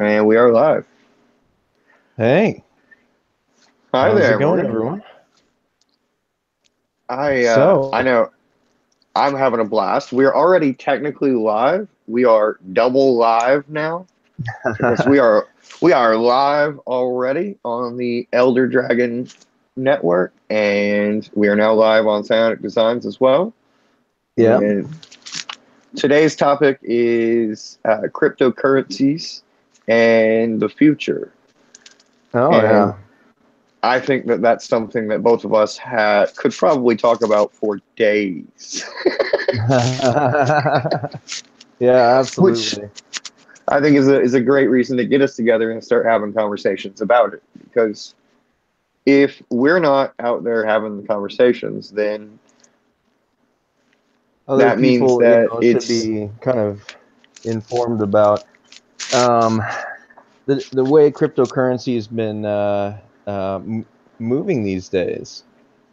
And we are live. Hey, Hi how's it there, going, Morgan. everyone? I So, know I'm having a blast. We're already technically live. We are double live now because we are live already on the Elder Dragon network, and we are now live on Psionic Designs as well. yeah. And today's topic is cryptocurrencies and the future. Oh, And yeah. I think that that's something that both of us could probably talk about for days, Yeah, which absolutely. I think is a great reason to get us together and start having conversations about it. Because if we're not out there having the conversations, then Other that means people, that should it's be kind of informed about um, the way cryptocurrency has been moving these days.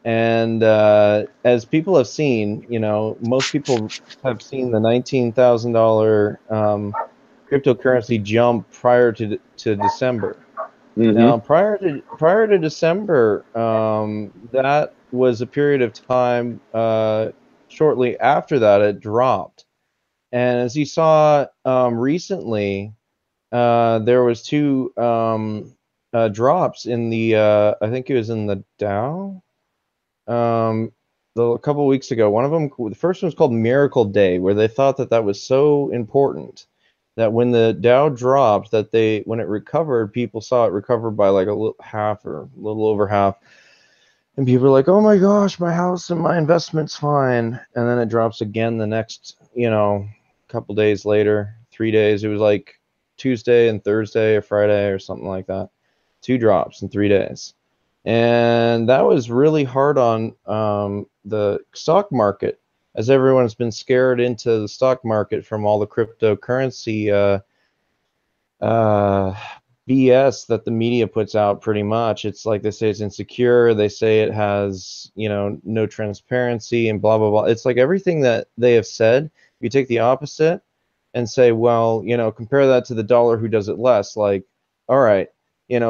And as people have seen, most people have seen the $19,000 cryptocurrency jump prior to December. hmm Now, prior to December, that was a period of time. Shortly after that, it dropped, and as you saw recently, there was two drops in the. I think it was in the Dow. Um, a couple weeks ago, one of them, the first one was called Miracle Day, where they thought that that was so important that when the Dow dropped, that when it recovered, people saw it recover by like a little half or a little over half, and people were like, "Oh my gosh, my house and my investment's fine," and then it drops again the next, couple days later, 3 days. It was like Tuesday and Thursday or Friday or something like that. Two drops in 3 days. And that was really hard on the stock market, as everyone's been scared into the stock market from all the cryptocurrency uh, BS that the media puts out. Pretty much, it's like they say it's insecure. They say it has, no transparency and blah blah blah. It's like everything that they have said. You take the opposite and say, well, compare that to the dollar who does it less. Like, all right,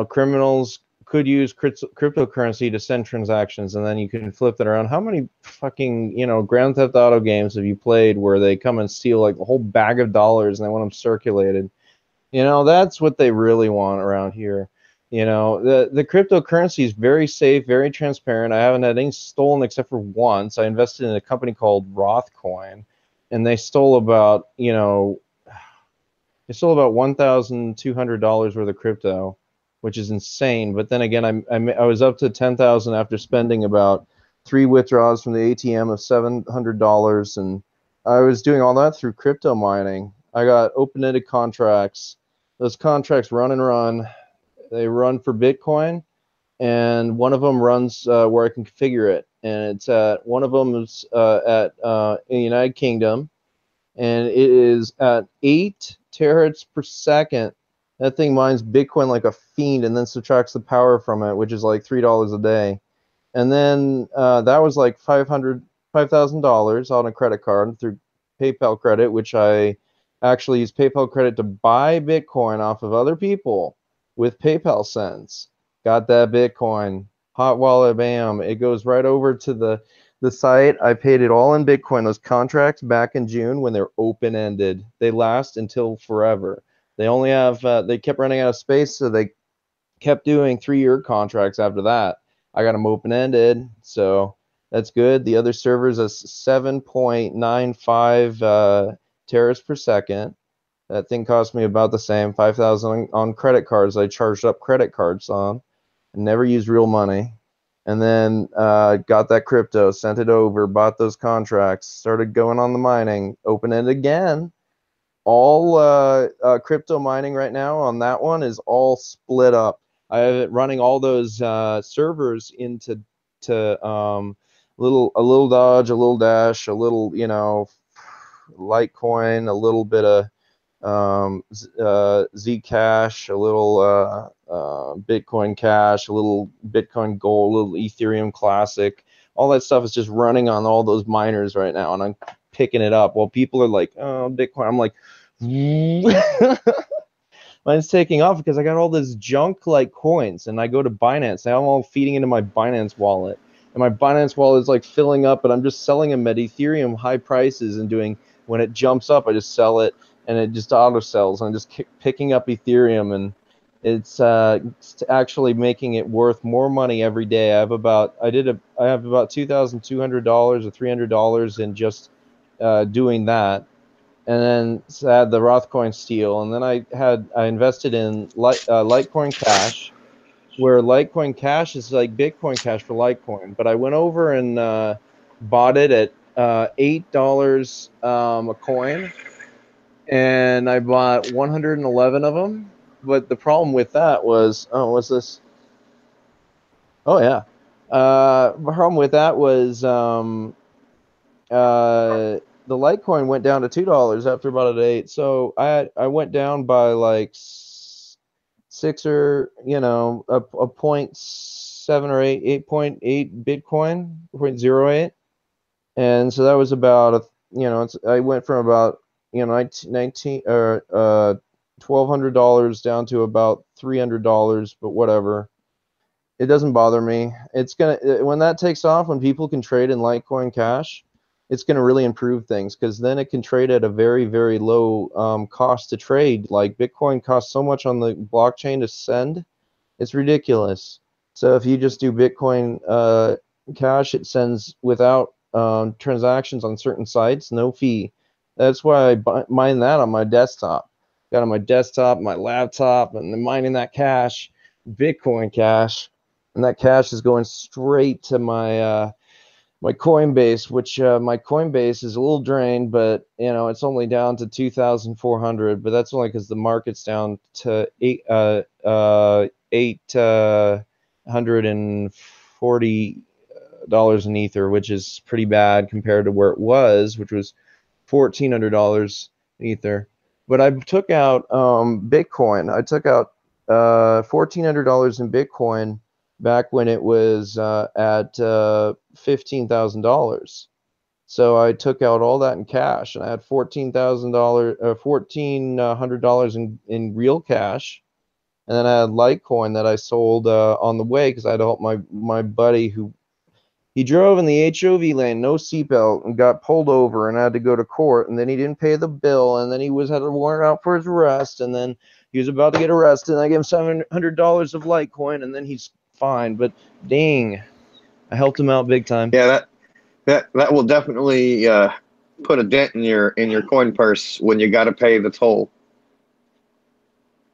criminals could use cryptocurrency to send transactions, and then you can flip that around. How many fucking, Grand Theft Auto games have you played where they come and steal like a whole bag of dollars and they want them circulated? That's what they really want around here. The cryptocurrency is very safe, very transparent. I haven't had any stolen except for once. I invested in a company called Rothcoin, and they stole about $1,200 worth of crypto, which is insane. But then again, I was up to 10,000 after spending about three withdrawals from the ATM of $700, and I was doing all that through crypto mining. I got open-ended contracts. Those contracts run and run. They run for Bitcoin, and one of them runs where I can configure it, and it's at one of them is in the United Kingdom, and it is at 8 terahertz per second. That thing mines Bitcoin like a fiend, and then subtracts the power from it, which is like $3 a day. And then that was like $5,000 on a credit card through PayPal credit, which I actually use PayPal credit to buy Bitcoin off of other people with PayPal cents. Got that Bitcoin, hot wallet, bam! It goes right over to the site. I paid it all in Bitcoin. Those contracts back in June when they're open ended, they last until forever. They only have they kept running out of space, so they kept doing 3-year contracts after that. I got them open ended, so that's good. The other servers is 7.95 terras per second. That thing cost me about the same, 5,000 on credit cards. I charged up credit cards on. I never used real money. And then got that crypto, sent it over, bought those contracts, started going on the mining, open it again. All crypto mining right now on that one is all split up. I have it running all those servers into to a little Dodge, a little Dash, a little Litecoin, a little bit of Zcash, a little Bitcoin Cash, a little Bitcoin Gold, a little Ethereum Classic. All that stuff is just running on all those miners right now, and I'm picking it up while people are like, "Oh, Bitcoin." I'm like, I'm mine's taking off because I got all this junk like coins, and I go to Binance. Now I'm all feeding into my Binance wallet, and my Binance wallet is like filling up, but I'm just selling them at Ethereum high prices and doing. When it jumps up, I just sell it, and it just auto sells. I'm just picking up Ethereum, and it's actually making it worth more money every day. I have about $2,200 or $300 in just doing that, and then so I had the Rothcoin steal, and then I invested in Litecoin Cash, where Litecoin Cash is like Bitcoin Cash for Litecoin. But I went over and bought it at $8 a coin, and I bought 111 of them. But the problem with that was, oh, what's this? Oh yeah, the problem with that was the Litecoin went down to $2 after about at 8. So I went down by like six or a 0.7 or 8.8 Bitcoin, 0.08, and so that was about I went from about 19 or $1,200 down to about $300, but whatever. It doesn't bother me. It's gonna when that takes off, when people can trade in Litecoin Cash, it's gonna really improve things because then it can trade at a very, very low cost to trade. Like Bitcoin costs so much on the blockchain to send, it's ridiculous. So if you just do Bitcoin Cash, it sends without transactions on certain sites, no fee. That's why I mine that on my desktop. Got on my desktop, my laptop, and then mining that cash, Bitcoin Cash, and that cash is going straight to my Coinbase, which my Coinbase is a little drained, but it's only down to 2,400. But that's only because the market's down to $840 in Ether, which is pretty bad compared to where it was, which was $1,400 in Ether. But I took out Bitcoin. I took out $1,400 in Bitcoin back when it was at $15,000. So I took out all that in cash, and I had $1,400 in real cash, and then I had Litecoin that I sold on the way because I had to help my buddy who he drove in the HOV lane, no seatbelt, and got pulled over and had to go to court. And then he didn't pay the bill, and then he had a warrant out for his arrest, and then he was about to get arrested. And I gave him $700 of Litecoin, and then he's fine. But dang, I helped him out big time. Yeah, that will definitely put a dent in your coin purse when you got to pay the toll.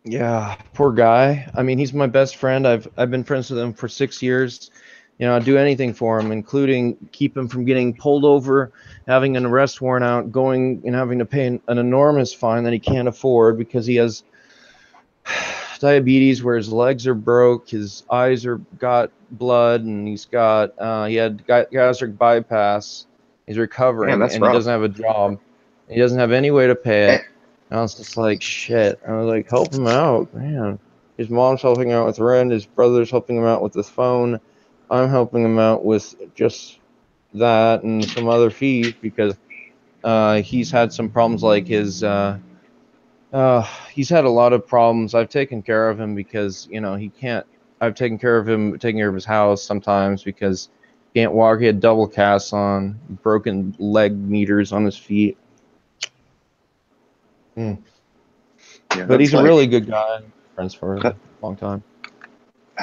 Yeah, poor guy. I mean, he's my best friend. I've been friends with him for 6 years. I'd do anything for him, including keep him from getting pulled over, having an arrest warrant out, going and having to pay an enormous fine that he can't afford because he has diabetes where his legs are broke, his eyes got blood, and he had gastric bypass. He's Man, recovering, that's and he rough. doesn't have a job. He doesn't have any way to pay Eh, it. And I was just like, shit. I was like, help him out, man. His mom's helping him out with rent. His brother's helping him out with the phone. I'm helping him out with just that and some other fees because he's had some problems like he's had a lot of problems. I've taken care of him because he can't. I've taken care of him, taking care of his house sometimes because he can't walk. He had double casts on, broken leg meters on his feet. yeah, But that's he's a like really good guy. Friends for a that, long time.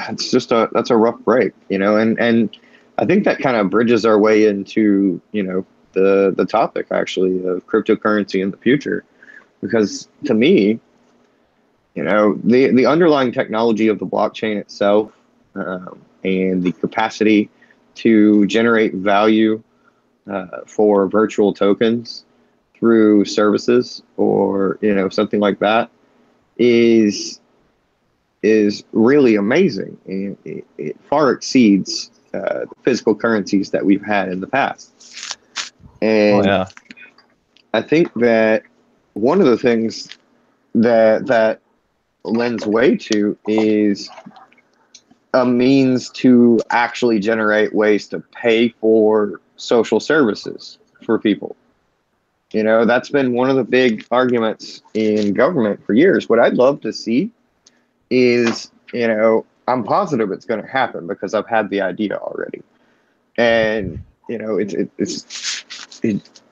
that's a rough break, and I think that kind of bridges our way into the topic actually of cryptocurrency in the future, because to me, the underlying technology of the blockchain itself, and the capacity to generate value for virtual tokens through services or something like that is really amazing, and it far exceeds the physical currencies that we've had in the past. Oh And yeah. I think that one of the things that lends way to is a means to actually generate ways to pay for social services for people. You know, that's been one of the big arguments in government for years. What I'd love to see is, you know, I'm positive it's going to happen because I've had the idea already, and you know,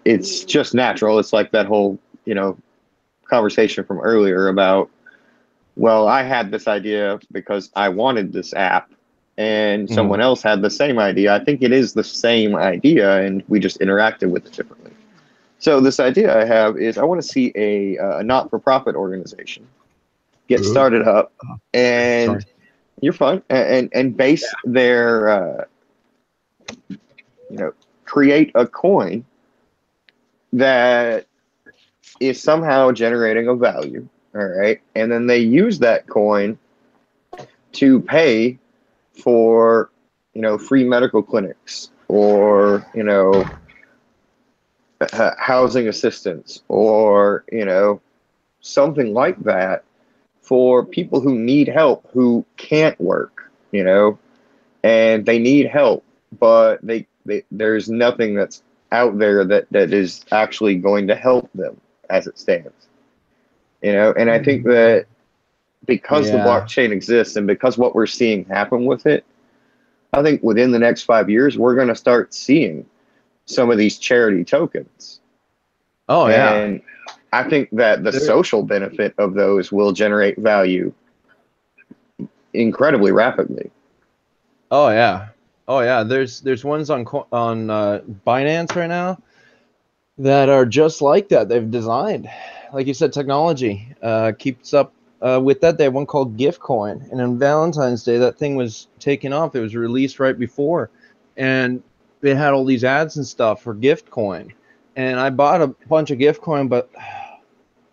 it's just natural. It's like that whole, you know, conversation from earlier about, well, I had this idea because I wanted this app, and Hmm. someone else had the same idea. I think it is the same idea, and we just interacted with it differently. So this idea I have is I want to see a not-for-profit organization get Ooh. started up, Sorry. and you're fine, and base their you know, create a coin that is somehow generating a value. All right, and then they use that coin to pay for, you know, free medical clinics, or, you know, housing assistance, or, you know, something like that for people who need help, who can't work, you know, and they need help, but there's nothing that's out there that is actually going to help them as it stands, you know. And I think that because the Yeah. blockchain exists and because what we're seeing happen with it, I think within the next 5 years, we're going to start seeing some of these charity tokens. Oh yeah. And I think that the There. social benefit of those will generate value incredibly rapidly. Oh yeah. Oh yeah. There's ones on Binance right now that are just like that. They've designed, like you said, technology keeps up with that. They have one called Gift Coin, and on Valentine's Day, that thing was taken off. It was released right before, and it had all these ads and stuff for Gift Coin. And I bought a bunch of Gift Coin, but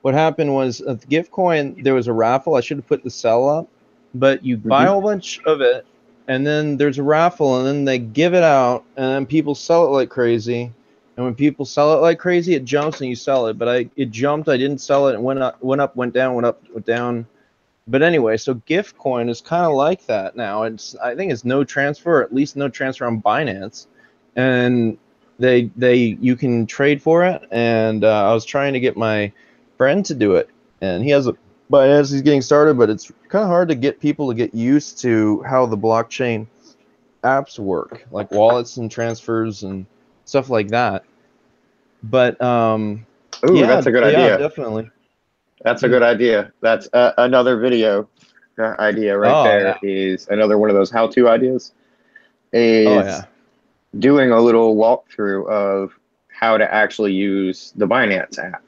what happened was at the Gift Coin there was a raffle. I should have put the sell up, but you buy a Mm-hmm. whole bunch of it, and then there's a raffle, and then they give it out, and then people sell it like crazy. And when people sell it like crazy, it jumps and you sell it. But it jumped. I didn't sell it. It went up, went down, went up, went down. But anyway, so Gift Coin is kind of like that now. I think it's no transfer, or at least no transfer on Binance, and they you can trade for it. And I was trying to get my friend to do it, and he has a Binance. He's getting started, but it's kind of hard to get people to get used to how the blockchain apps work, like wallets and transfers and stuff like that. But Ooh, yeah, that's a good yeah, idea. definitely. That's a Hmm. good idea. That's another video idea right Oh yeah, there. Is another one of those how-to ideas. oh Is yeah. doing a little walkthrough of how to actually use the Binance app,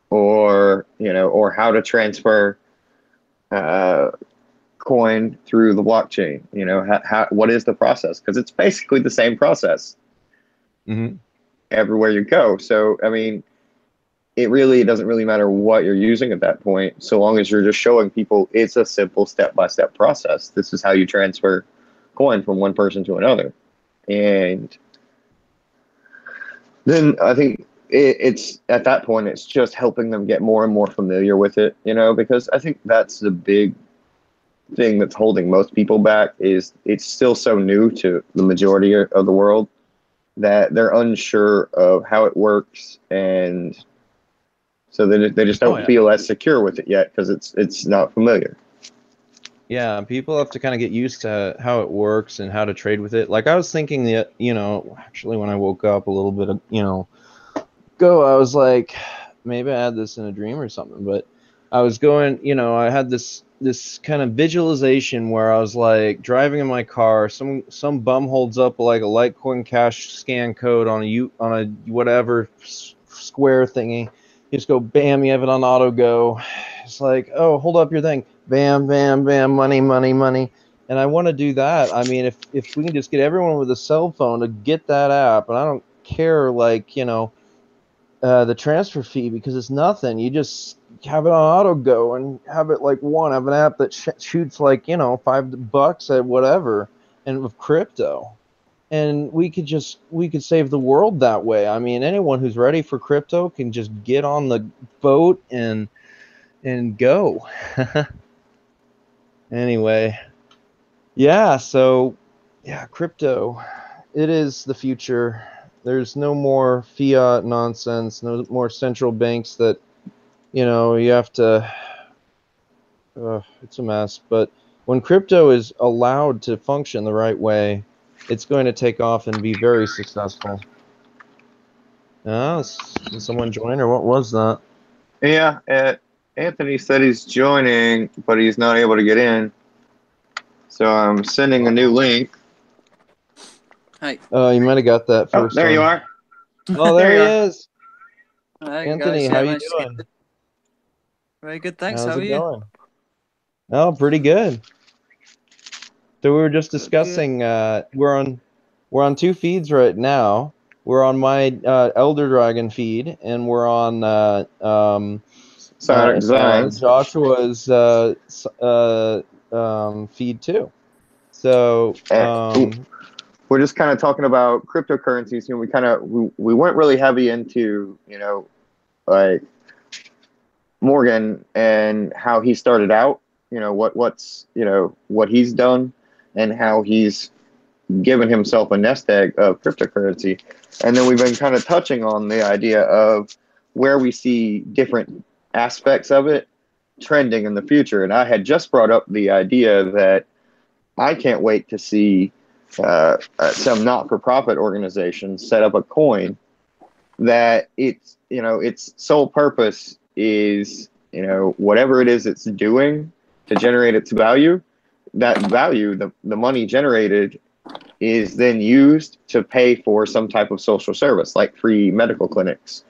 or, you know, or how to transfer uh, coin through the blockchain. You know, what is the process? Because it's basically the same process Hmm. everywhere you go. So I mean, it doesn't really matter what you're using at that point, so long as you're just showing people it's a simple step-by-step process. This is how you transfer coin from one person to another. And then I think it's at that point, it's just helping them get more and more familiar with it, you know, because I think that's the big thing that's holding most people back, is it's still so new to the majority of the world that they're unsure of how it works, and so they just Oh don't yeah. feel as secure with it yet because it's not familiar. Yeah, people have to kind of get used to how it works and how to trade with it. Like I was thinking that, actually when I woke up a little bit, ago, I was like, maybe I had this in a dream or something, but I was going, I had this kind of visualization where I was like driving in my car, some bum holds up like a Litecoin Cash scan code on a whatever square thingy. You just go bam, you have it on auto go. It's like, oh, hold up your thing. Bam, bam, bam, money, money, money. And I want to do that. I mean, if we can just get everyone with a cell phone to get that app, and I don't care, like, the transfer fee, because it's nothing. You just have it on auto go and have it like have an app that shoots like, $5 at whatever, and with crypto. And we could save the world that way. I mean, anyone who's ready for crypto can just get on the boat and go. Anyway, yeah, so yeah, crypto, it is the future. there's no more fiat nonsense, no more central banks that, you know, you have to. It's a mess. But when crypto is allowed to function the right way, it's going to take off and be very successful. Did someone join, or what was that? Yeah, Anthony said he's joining, but he's not able to get in. So I'm sending a new link. Hey. You might have got that first. There one. you are. Oh, there he is. Hey, Anthony, guys. how Yeah, you doing? Very good, thanks. How's How are it you? going? Oh, pretty good. So we were just discussing. We're on two feeds right now. We're on my Elder Dragon feed, and we're on Psionic Designs. Joshua's feed too. So we're just kind of talking about cryptocurrencies. You know, we went really heavy into, you know, like Morgan and how he started out. You know, what he's done and how he's given himself a nest egg of cryptocurrency. And then we've been kind of touching on the idea of where we see different aspects of it trending in the future. And I had just brought up the idea that I can't wait to see some not-for-profit organization set up a coin that its sole purpose is, you know, whatever it is it's doing to generate its value. That value, the money generated, is then used to pay for some type of social service, like free medical clinics,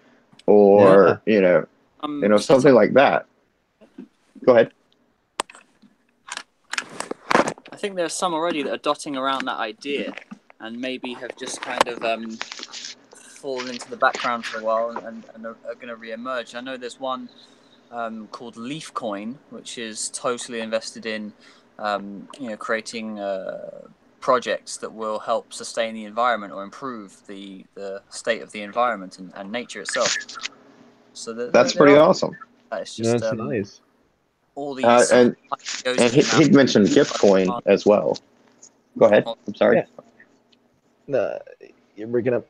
or something like that. Go ahead. I think there's some already that are dotting around that idea, and maybe have just kind of fallen into the background for a while, and are going to re-emerge. I know there's one called Leafcoin, which is totally invested in creating projects that will help sustain the environment or improve the state of the environment and nature itself. So that's pretty awesome. It's just that's nice. all these and he'd mentioned Giftcoin as well. Go ahead. I'm sorry. Yeah. You're breaking up.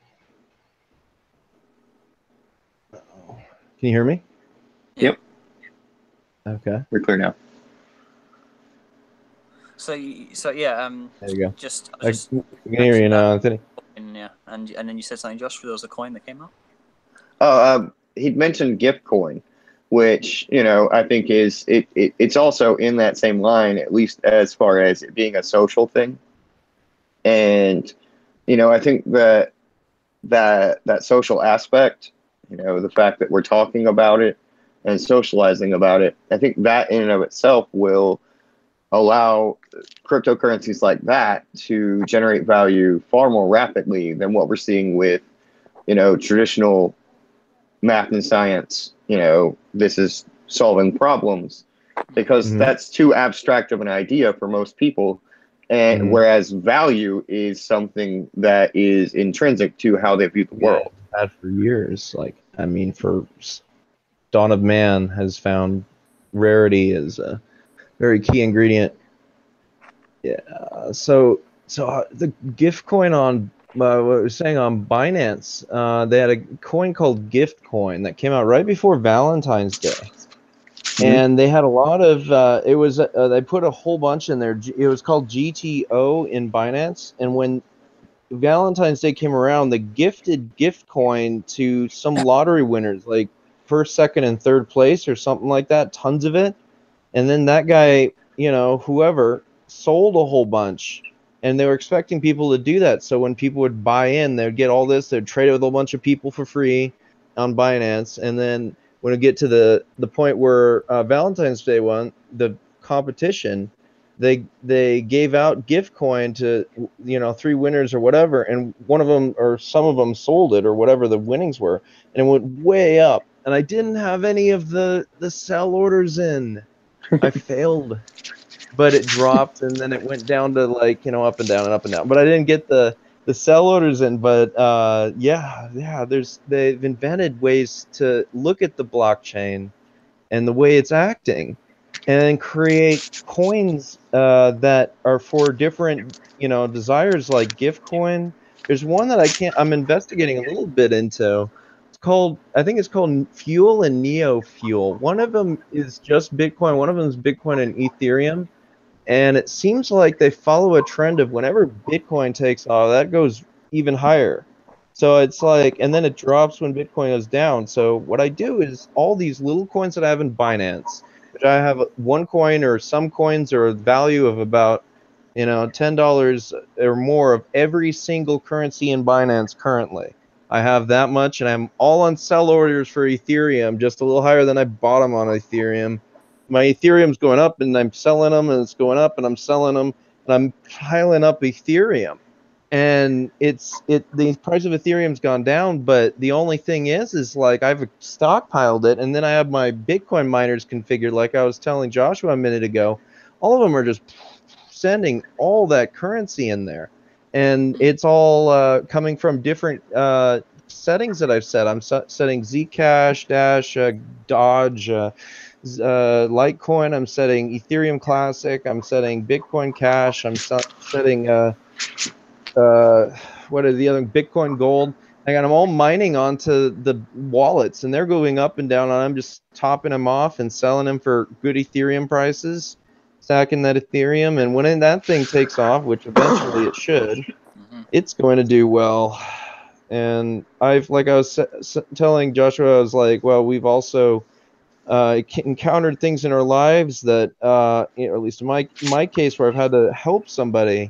Uh-oh. Can you hear me? Yep. Okay. We're clear now. So yeah. There you go. I can hear you now, Anthony. Yeah, and then you said something, Josh. There was a coin that came up. Oh, he'd mentioned Giftcoin, which, you know, I think it's also in that same line, at least as far as it being a social thing. And, you know, I think that social aspect, you know, the fact that we're talking about it and socializing about it, I think that in and of itself will allow cryptocurrencies like that to generate value far more rapidly than what we're seeing with, you know, traditional math and science. You know, this is solving problems, because that's too abstract of an idea for most people. And whereas value is something that is intrinsic to how they view the world. Had for years. Like, I mean, for Dawn of Man has found rarity as a very key ingredient. Yeah. So the gift coin on what I was saying on Binance, they had a coin called Gift Coin that came out right before Valentine's Day. And they had a lot of they put a whole bunch in there. It was called GTO in Binance, and when Valentine's Day came around, they gifted gift coin to some lottery winners, like first, second, and third place or something like that, tons of it. And then that guy, you know, whoever, sold a whole bunch, and they were expecting people to do that. So when people would buy in, they'd get all this, they'd trade it with a bunch of people for free on Binance, and then when it get to the point where Valentine's Day won the competition, they gave out gift coin to, you know, 3 winners or whatever, and one of them or some of them sold it or whatever the winnings were, and it went way up. And I didn't have any of the sell orders in. I failed, but it dropped, and then it went down to, like, you know, up and down and up and down. But I didn't get the sell orders in. But they've invented ways to look at the blockchain and the way it's acting, and then create coins that are for different, you know, desires, like gift coin, There's one that I'm investigating a little bit into. I think it's called Fuel and Neo Fuel. One of them is just Bitcoin. One of them is Bitcoin and Ethereum. And it seems like they follow a trend of whenever Bitcoin takes off, that goes even higher. So it's like, and then it drops when Bitcoin goes down. So what I do is all these little coins that I have in Binance, which I have one coin or some coins or a value of about, $10 or more of every single currency in Binance currently. I have that much, and I'm all on sell orders for Ethereum, just a little higher than I bought them on Ethereum. My Ethereum's going up, and I'm selling them, and it's going up, and I'm selling them, and I'm piling up Ethereum. And the price of Ethereum's gone down, but the only thing is like I've stockpiled it, and then I have my Bitcoin miners configured, like I was telling Joshua a minute ago. All of them are just sending all that currency in there, and it's all coming from different settings that I've set. I'm setting Zcash, Dash, Dodge, Litecoin. I'm setting Ethereum Classic. I'm setting Bitcoin Cash. I'm setting what are the other, Bitcoin Gold. I got them all mining onto the wallets, and they're going up and down. I'm just topping them off and selling them for good Ethereum prices, stacking that Ethereum. And when that thing takes off, which eventually it should, it's going to do well. And like I was telling Joshua, I was like, well, we've also encountered things in our lives that, at least in my case, where I've had to help somebody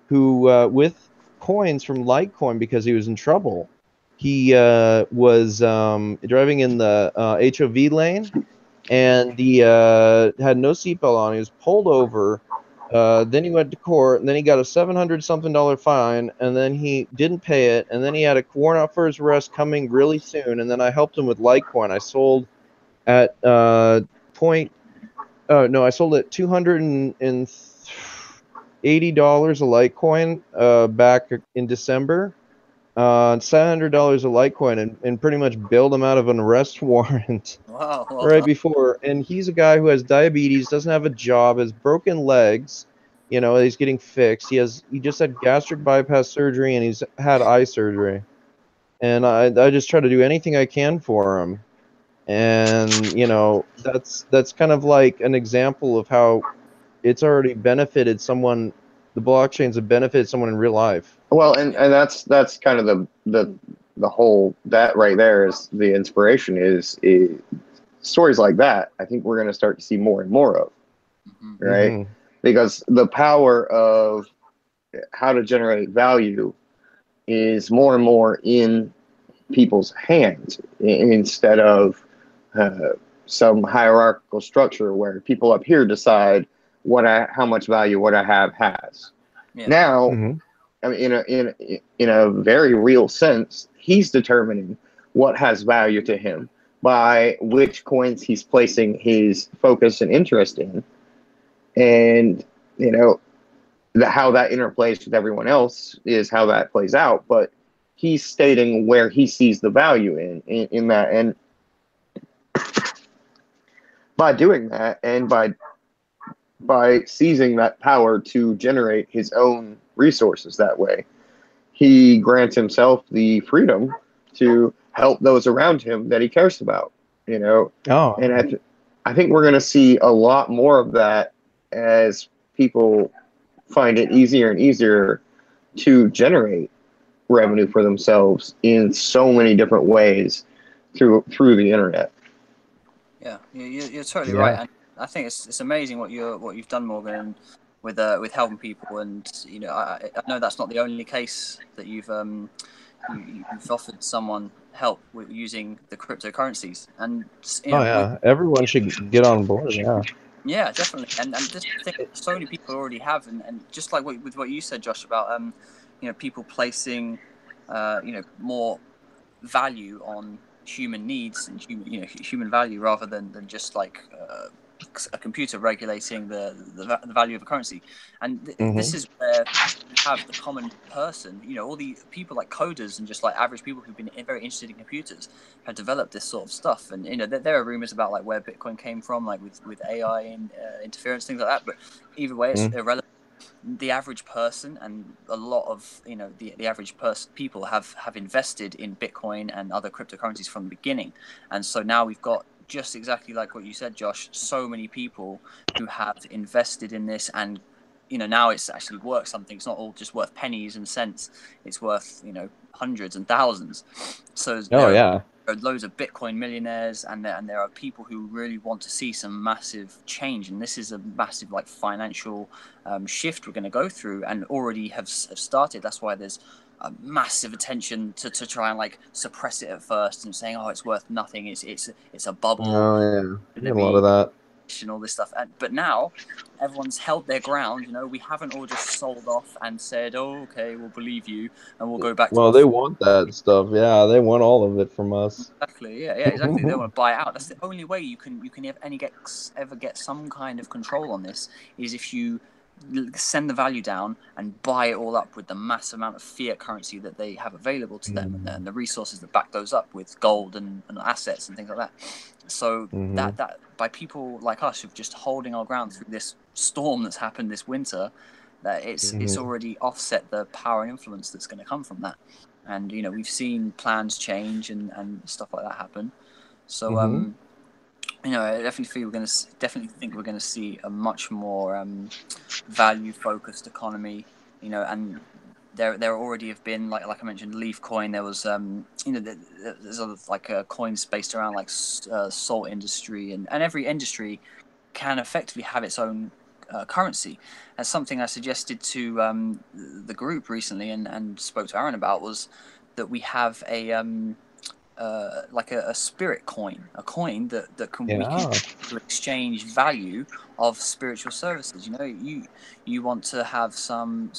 who, with coins from Litecoin, because he was in trouble. He was driving in the HOV lane, and he had no seatbelt on. He was pulled over. Then he went to court, and then he got a $700-something fine, and then he didn't pay it, and then he had a warrant out for his arrest coming really soon, and then I helped him with Litecoin. I sold at I sold at $280 a Litecoin back in December. $700 a Litecoin, and pretty much bailed him out of an arrest warrant. Wow. Right before. And he's a guy who has diabetes, doesn't have a job, has broken legs. He's getting fixed. He just had gastric bypass surgery, and he's had eye surgery. And I just try to do anything I can for him. And that's kind of like an example of how it's already benefited someone. The blockchains have benefited someone in real life. Well, and that's kind of the whole, that right there is the inspiration, is stories like that. I think we're going to start to see more and more of, right? Because the power of how to generate value is more and more in people's hands, instead of some hierarchical structure where people up here decide how much value what I have has. Yeah. Now, I mean, in a very real sense, he's determining what has value to him by which coins he's placing his focus and interest in, and how that interplays with everyone else is how that plays out. But he's stating where he sees the value in that, and by doing that, and by seizing that power to generate his own resources that way, he grants himself the freedom to help those around him that he cares about. And I think we're going to see a lot more of that as people find it easier and easier to generate revenue for themselves in so many different ways through the internet. Yeah, you're totally right, and I think it's amazing what you've done, Morgan, with helping people. And I know that's not the only case that you've offered someone help with using the cryptocurrencies. And everyone should get on board. Yeah, definitely. And just think, so many people already have, and just like with what you said, Josh, about people placing more value on human needs and human value, rather than just like a computer regulating the value of a currency. And this is where you have the common person, all the people like coders and just like average people who've been very interested in computers have developed this sort of stuff. And there are rumors about like where Bitcoin came from, like with AI and interference, things like that. But either way, it's irrelevant. the average person and a lot of the average people have invested in Bitcoin and other cryptocurrencies from the beginning, and so now we've got just exactly like what you said, Josh. So many people who have invested in this, and now it's actually worth something. It's not all just worth pennies and cents. It's worth hundreds and thousands. So there are loads of Bitcoin millionaires, and there are people who really want to see some massive change, and this is a massive financial shift we're going to go through, and already have started. That's why there's a massive attention to try and suppress it at first and saying, oh, it's worth nothing, it's a bubble. Oh yeah, a lot of that and all this stuff. But now everyone's held their ground. We haven't all just sold off and said, oh, okay, we'll believe you and we'll go back to they want that stuff. Yeah, they want all of it from us. Exactly. Yeah, exactly. They want to buy out. That's the only way you can ever get some kind of control on this, is if you send the value down and buy it all up with the massive amount of fiat currency that they have available to them, and the resources that back those up with gold and assets and things like that. So that by people like us who've just holding our ground through this storm that's happened this winter, that it's already offset the power and influence that's going to come from that. And we've seen plans change and stuff like that happen. So I definitely think we're going to see a much more value focused economy. And there already have been, like I mentioned, Leaf Coin. There was there's other coins based around salt industry, and every industry can effectively have its own currency. And something I suggested to the group recently and spoke to Aaron about was that we have a spirit coin, a coin that we can exchange value of spiritual services. You want to have some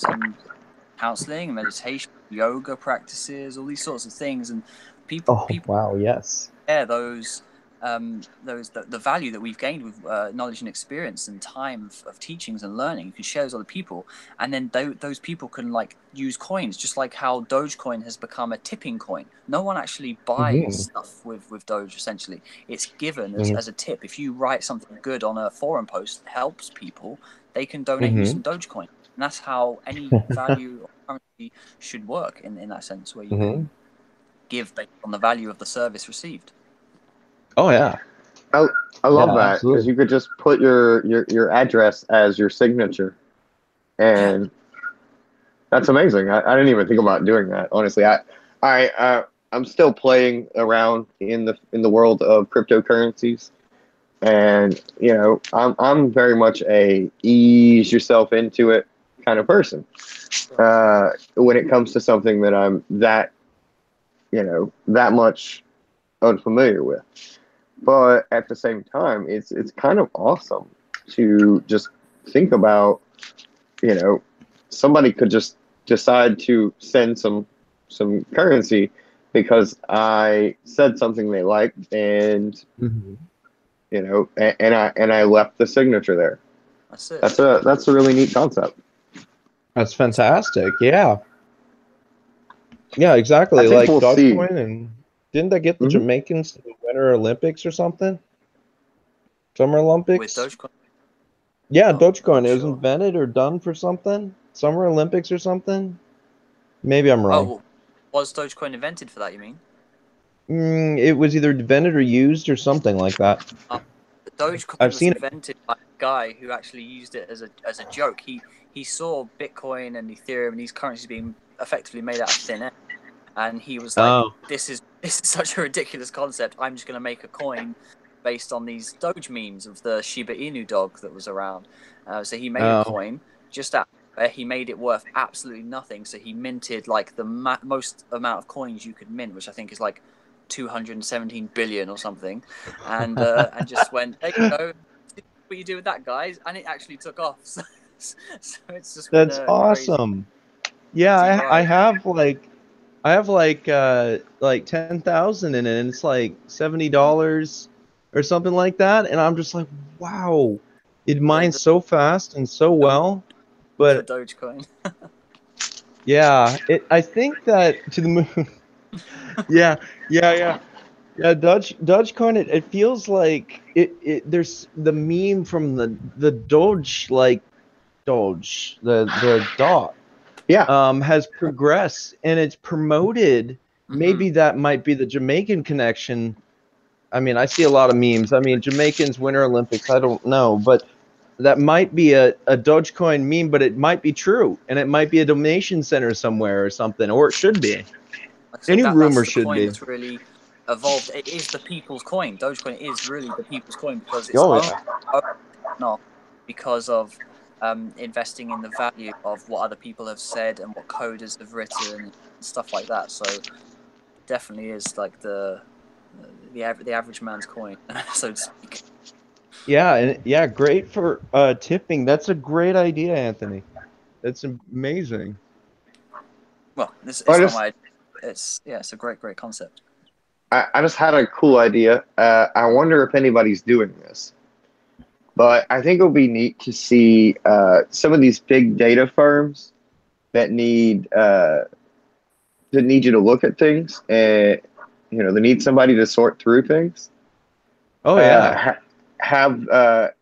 counseling, meditation, yoga practices, all these sorts of things, and people wow, yes, those the value that we've gained with knowledge and experience and time of teachings and learning, you can share with other people, and then those people can use coins, just like how Dogecoin has become a tipping coin. No one actually buys stuff with Doge. Essentially, it's given as a tip. If you write something good on a forum post that helps people, they can donate you some Dogecoin, and that's how any value or currency should work in that sense, where you can give based on the value of the service received. Oh yeah, I love that, because you could just put your address as your signature, and that's amazing. I didn't even think about doing that, honestly. I'm still playing around in the world of cryptocurrencies, and I'm very much a ease yourself into it kind of person. When it comes to something that I'm that much unfamiliar with. But at the same time, it's kind of awesome to just think about, somebody could just decide to send some currency because I said something they liked, and and I left the signature there. That's it. That's a really neat concept. That's fantastic. Yeah, exactly. Like Dogecoin, and didn't that get the Jamaicans to the Winter Olympics or something? Summer Olympics? With Dogecoin? Yeah, Dogecoin. It was invented or done for something? Summer Olympics or something? Maybe I'm wrong. Oh, was Dogecoin invented for that, you mean? It was either invented or used or something like that. Dogecoin was invented by a guy who actually used it as a joke. He saw Bitcoin and Ethereum and these currencies being effectively made out of thin air. And he was like, this is such a ridiculous concept. I'm just going to make a coin based on these Doge memes of the Shiba Inu dog that was around. So he made a coin just out there. He made it worth absolutely nothing. So he minted the most amount of coins you could mint, which I think is 217 billion or something. And just went, there you go. See what you do with that, guys. And it actually took off. So it's just that's awesome. Yeah, I have I have 10,000 in it, and it's $70 or something like that, and I'm just like, wow, it mines so fast and so well. But Dogecoin. yeah, I think that to the moon. yeah. Dogecoin. It feels like it. There's the meme from the Doge Doge, the dot, Yeah. has progressed and it's promoted. Mhm. Maybe that might be the Jamaican connection. I mean, I see a lot of memes. I mean, Jamaicans Winter Olympics. I don't know, but that might be a Dogecoin meme, but it might be true, and it might be a donation center somewhere or something, or it should be. Like I said, Any that's rumor the should coin be. that's really evolved. It is the people's coin. Dogecoin is really the people's coin because it's Oh owned yeah. not because of investing in the value of what other people have said and what coders have written and stuff like that. So it definitely is like the average man's coin, so to speak. Yeah, and yeah, great for tipping. That's a great idea, Anthony. That's amazing. Well, it's I not just my. It's a great concept. I just had a cool idea. I wonder if anybody's doing this, but I think it'll be neat to see some of these big data firms that need you to look at things, and they need somebody to sort through things. Oh yeah. Have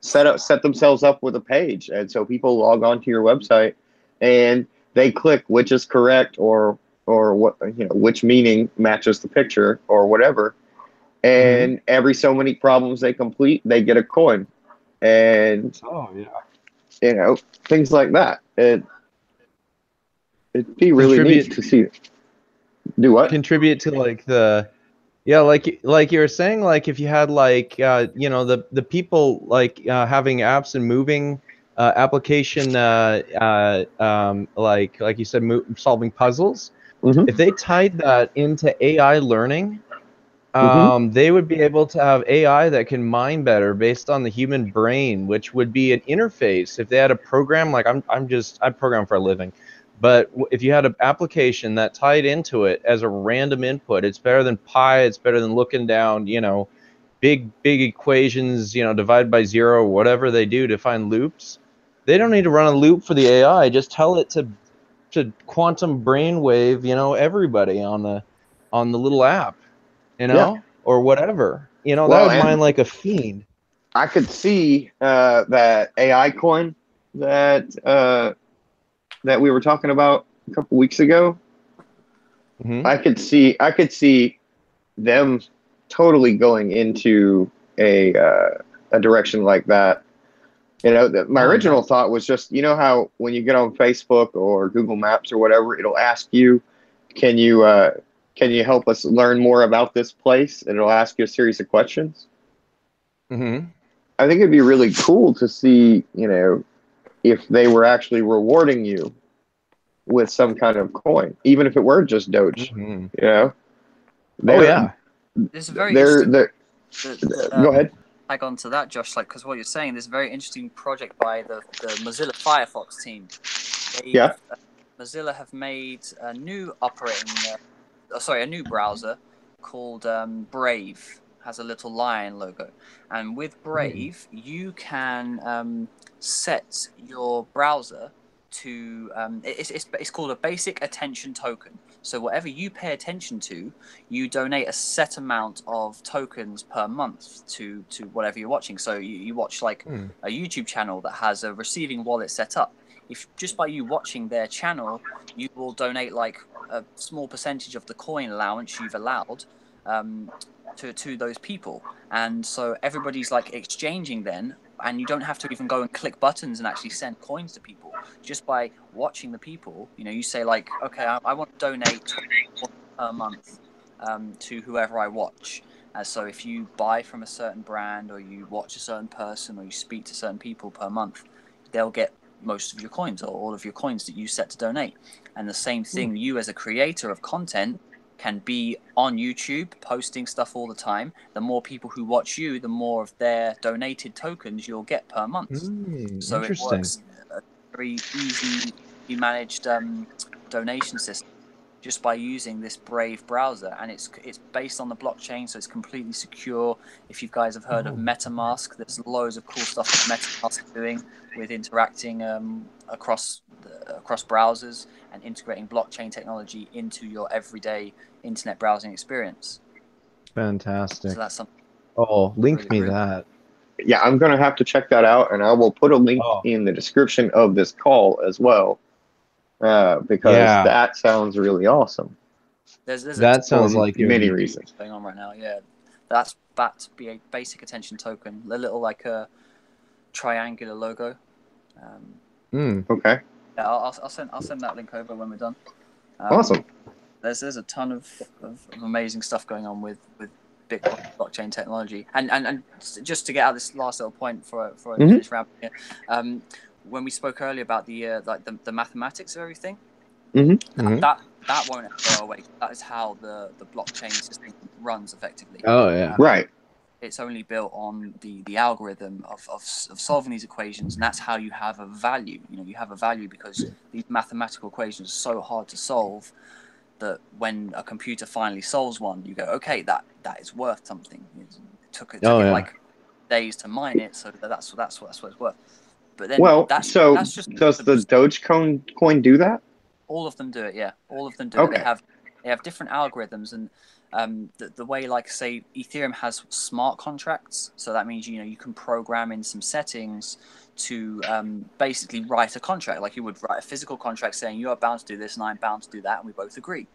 set themselves up with a page, and so people log on to your website and they click which is correct or what which meaning matches the picture or whatever, Mm-hmm. and every so many problems they complete, they get a coin, and Oh yeah. things like that. It'd be really neat Contribute to see. Do what? contribute to like the yeah, like you were saying, like if you had like the people like having apps and moving application like you said solving puzzles. If Mm-hmm. they tied that into AI learning, Mm-hmm. they would be able to have AI that can mine better based on the human brain, which would be an interface. If they had a program, like I program for a living, but if you had an application that tied into it as a random input, it's better than pi. It's better than looking down, big equations, divide by zero, whatever they do to find loops. They don't need to run a loop for the AI. Just tell it to quantum brainwave, everybody on the little app, Yeah. or whatever. That Well, would mine and like a fiend. I could see that AI coin that we were talking about a couple weeks ago. Hmm. I could see them totally going into a direction like that. My Oh yeah. original thought was just, how when you get on Facebook or Google Maps or whatever, it'll ask you, can you uh, can you help us learn more about this place? And it'll ask you a series of questions. Hmm. I think it'd be really cool to see, if they were actually rewarding you with some kind of coin, even if it were just Doge. Hmm. You know, Oh they're yeah. It's very they're, interesting they're that go ahead. tag on to that, Josh. Like, because what you're saying, this very interesting project by the Mozilla Firefox team. They've Yeah. Mozilla have made a new a new browser called Brave. Has a little lion logo, and with Brave, you can set your browser to it's called a basic attention token. So whatever you pay attention to, you donate a set amount of tokens per month to whatever you're watching. So you watch like Hmm. a YouTube channel that has a receiving wallet set up. If just by you watching their channel, you will donate like a small percentage of the coin allowance you've allowed to those people, and so everybody's like exchanging then, and you don't have to even go and click buttons and actually send coins to people. Just by watching the people, you say like, okay, I want to donate 20 per month to whoever I watch. So if you buy from a certain brand, or you watch a certain person, or you speak to certain people per month, they'll get most of your coins, or all of your coins that you set to donate. And the same thing, you as a creator of content can be on YouTube posting stuff all the time. The more people who watch you, the more of their donated tokens you'll get per month. So it Interesting. works a very easy managed donation system just by using this Brave browser, and it's based on the blockchain, so it's completely secure. If you guys have heard of MetaMask, there's loads of cool stuff that MetaMask is doing with interacting across browsers and integrating blockchain technology into your everyday internet browsing experience. Fantastic. So that's something Oh, link really, me really. that. yeah, I'm gonna have to check that out, and I will put a link Oh, in the description of this call as well, because yeah, that sounds really awesome There's a that sounds for like it would many be. reasons. going on right now. Yeah, that's backed to be a basic attention token. The little like a triangular logo. Um, Mm. Okay, yeah, I'll send that link over when we're done. awesome. There's a ton of amazing stuff going on with Bitcoin blockchain technology, and just to get out this last little point for I Mhm. finish wrapping here, when we spoke earlier about the like the mathematics of everything, Mhm. that won't ever go away. That is how the blockchain system runs effectively. Oh yeah. Right. It's only built on the algorithm of solving these equations, and that's how you have a value. You know, you have a value because these mathematical equations are so hard to solve that when a computer finally solves one, you go, okay, that is worth something. It took Oh it yeah. like days to mine it, so that's what it's worth. But then Well, that's so just does the Dogecoin coin do that? all of them do it. Yeah, all of them do it. Okay. They have different algorithms, and the way, like, say, Ethereum has smart contracts, so that means you can program in some settings to basically write a contract like you would write a physical contract saying you are bound to do this and I'm bound to do that, and we both agree.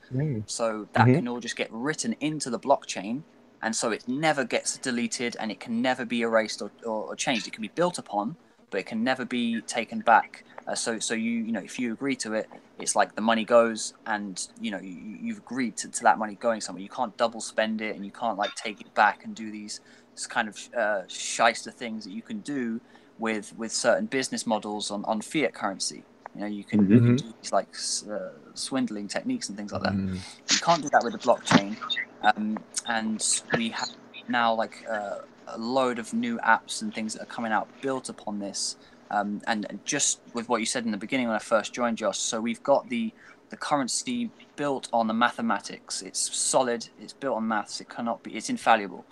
So that can all just get written into the blockchain, and so it never gets deleted and it can never be erased or changed. It can be built upon, but it can never be taken back. So if you agree to it, it's like the money goes, and you've agreed to that money going somewhere. You can't double spend it, and you can't like take it back and do these kind of shyster things that you can do with certain business models on fiat currency. You can do these like swindling techniques and things like that. You can't do that with the blockchain, and we have now like a load of new apps and things that are coming out built upon this. And just with what you said in the beginning when I first joined, Josh, so we've got the currency built on the mathematics. It's solid. It's built on maths. It cannot be. It's infallible.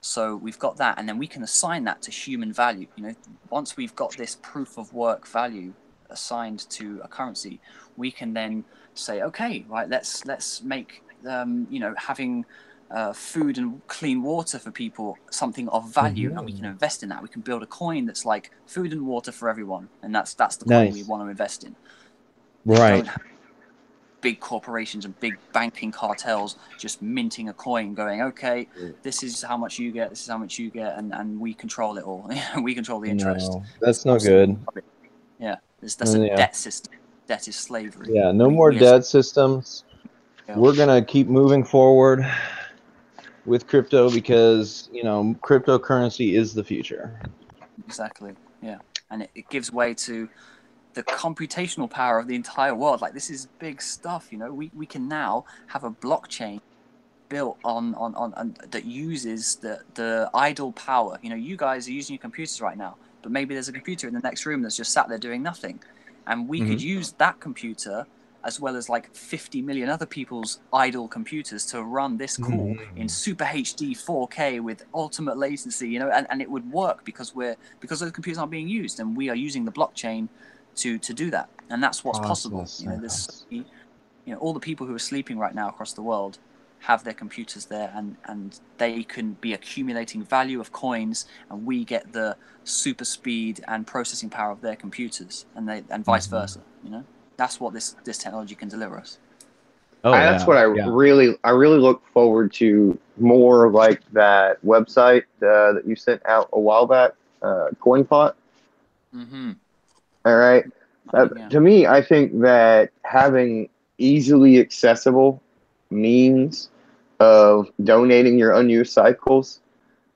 So we've got that, and then we can assign that to human value. Once we've got this proof of work value assigned to a currency, we can then say, okay, right, let's make having food and clean water for people something of value, and we can invest in that. We can build a coin that's like food and water for everyone, and that's the coin we want to invest in. We don't have big corporations and big banking cartels just minting a coin going, okay, this is how much you get, this is how much you get, and we control it all. We control the interest. No, that's no good. Yeah, that's a debt system. Debt is slavery. Yeah, no more debt systems. We're gonna keep moving forward with crypto because cryptocurrency is the future. Exactly. Yeah, and it gives way to the computational power of the entire world. Like, this is big stuff. We can now have a blockchain built on that uses the idle power. You guys are using your computers right now, but maybe there's a computer in the next room that's just sat there doing nothing, and we could use that computer as well as like 50 million other people's idle computers to run this call in super HD 4K with ultimate latency, and it would work because those computers aren't being used, and we are using the blockchain to do that, and that's what's possible. All the people who are sleeping right now across the world have their computers there, and they can be accumulating value of coins, and we get the super speed and processing power of their computers, and vice versa. That's what this technology can deliver us. That's what I really look forward to, more like that website that you sent out a while back, CoinPot. All right. To me, I think that having easily accessible means of donating your unused cycles,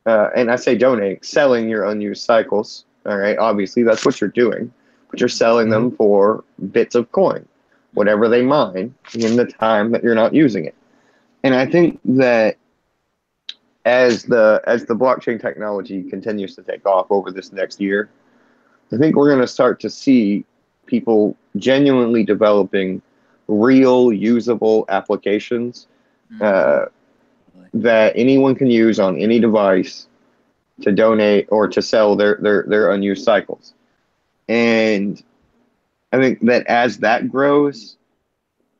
and I say donate, selling your unused cycles. All right. Obviously, that's what you're doing, but you're selling them for bits of coin, whatever they mine in the time that you're not using it. And I think that as the blockchain technology continues to take off over this next year, I think we're going to start to see people genuinely developing real usable applications that anyone can use on any device to donate or to sell their unused cycles. And I think that as that grows,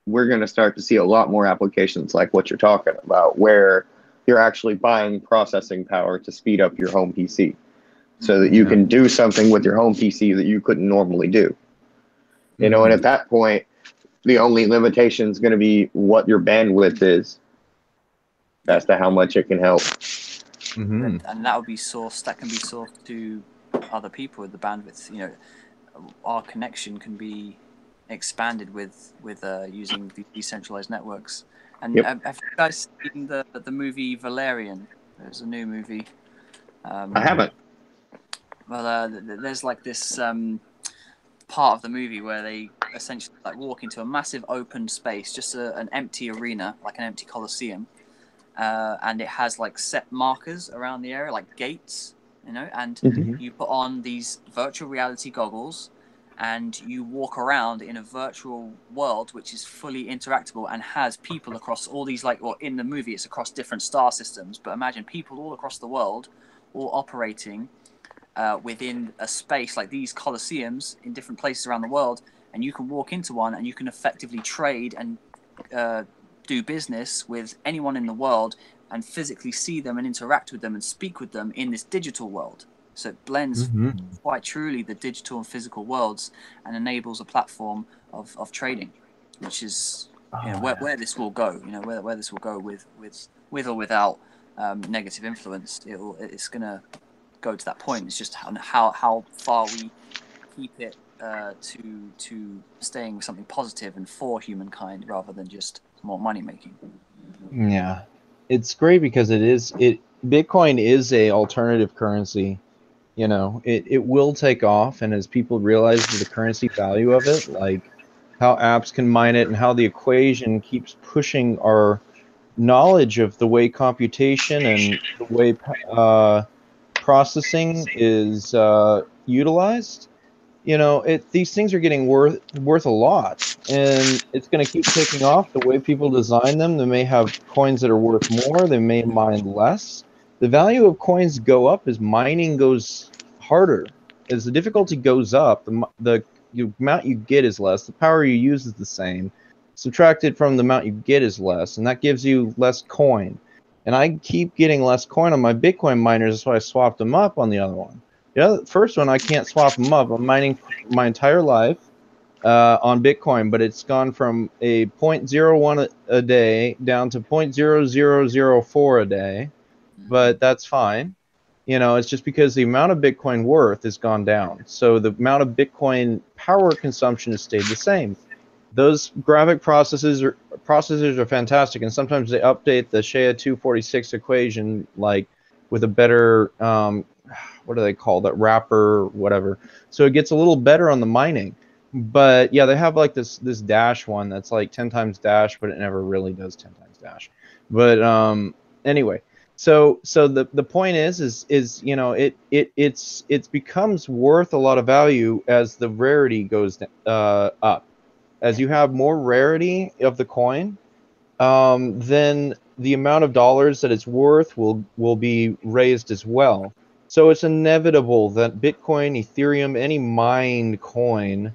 we're going to start to see a lot more applications like what you're talking about, where you're actually buying processing power to speed up your home PC. so that you can do something with your home PC that you couldn't normally do. You know, and at that point, the only limitation is going to be what your bandwidth is as to how much it can help. And that would be sourced. That can be sourced to other people with the bandwidth. You know, our connection can be expanded with using the decentralized networks. And have you guys seen the movie Valerian? There's a new movie. I haven't. Well, there's like this part of the movie where they essentially like walk into a massive open space, just an empty arena, like an empty coliseum, and it has like set markers around the area, like gates, you know, and you put on these virtual reality goggles and you walk around in a virtual world which is fully interactable and has people across all these, like, well, in the movie it's across different star systems, but imagine people all across the world all operating within a space like these coliseums in different places around the world, and you can walk into one and you can effectively trade and do business with anyone in the world and physically see them and interact with them and speak with them in this digital world. So it blends quite truly the digital and physical worlds and enables a platform of trading, which is where this will go. You know, where this will go with or without negative influence. It's gonna go to that point. It's just how far we keep it to staying something positive and for humankind rather than just more money making. Yeah, it's great because Bitcoin is a alternative currency. You know, it will take off, and as people realize the currency value of it, like how apps can mine it and how the equation keeps pushing our knowledge of the way computation and the way processing is utilized, you know, these things are getting worth a lot, and it's going to keep taking off. The way people design them, they may have coins that are worth more, they may mine less. The value of coins go up as mining goes harder. As the difficulty goes up, the amount you get is less, the power you use is the same. Subtracted from the amount you get is less, and that gives you less coin. And I keep getting less coin on my Bitcoin miners, that's why I swapped them up on the other one. The first one, I can't swap them up. I'm mining my entire life on Bitcoin, but it's gone from a 0.01 a day down to 0.0004 a day. But that's fine. You know, it's just because the amount of Bitcoin worth has gone down. So the amount of Bitcoin power consumption has stayed the same. Those graphic processors are fantastic, and sometimes they update the SHA-246 equation, like with a better, what do they call that, wrapper, whatever. So it gets a little better on the mining. But yeah, they have like this dash one that's like 10 times dash, but it never really does 10 times dash. But anyway. So the point is you know, it becomes worth a lot of value as the rarity goes up. As you have more rarity of the coin, then the amount of dollars that it's worth will be raised as well. So it's inevitable that Bitcoin, Ethereum, any mined coin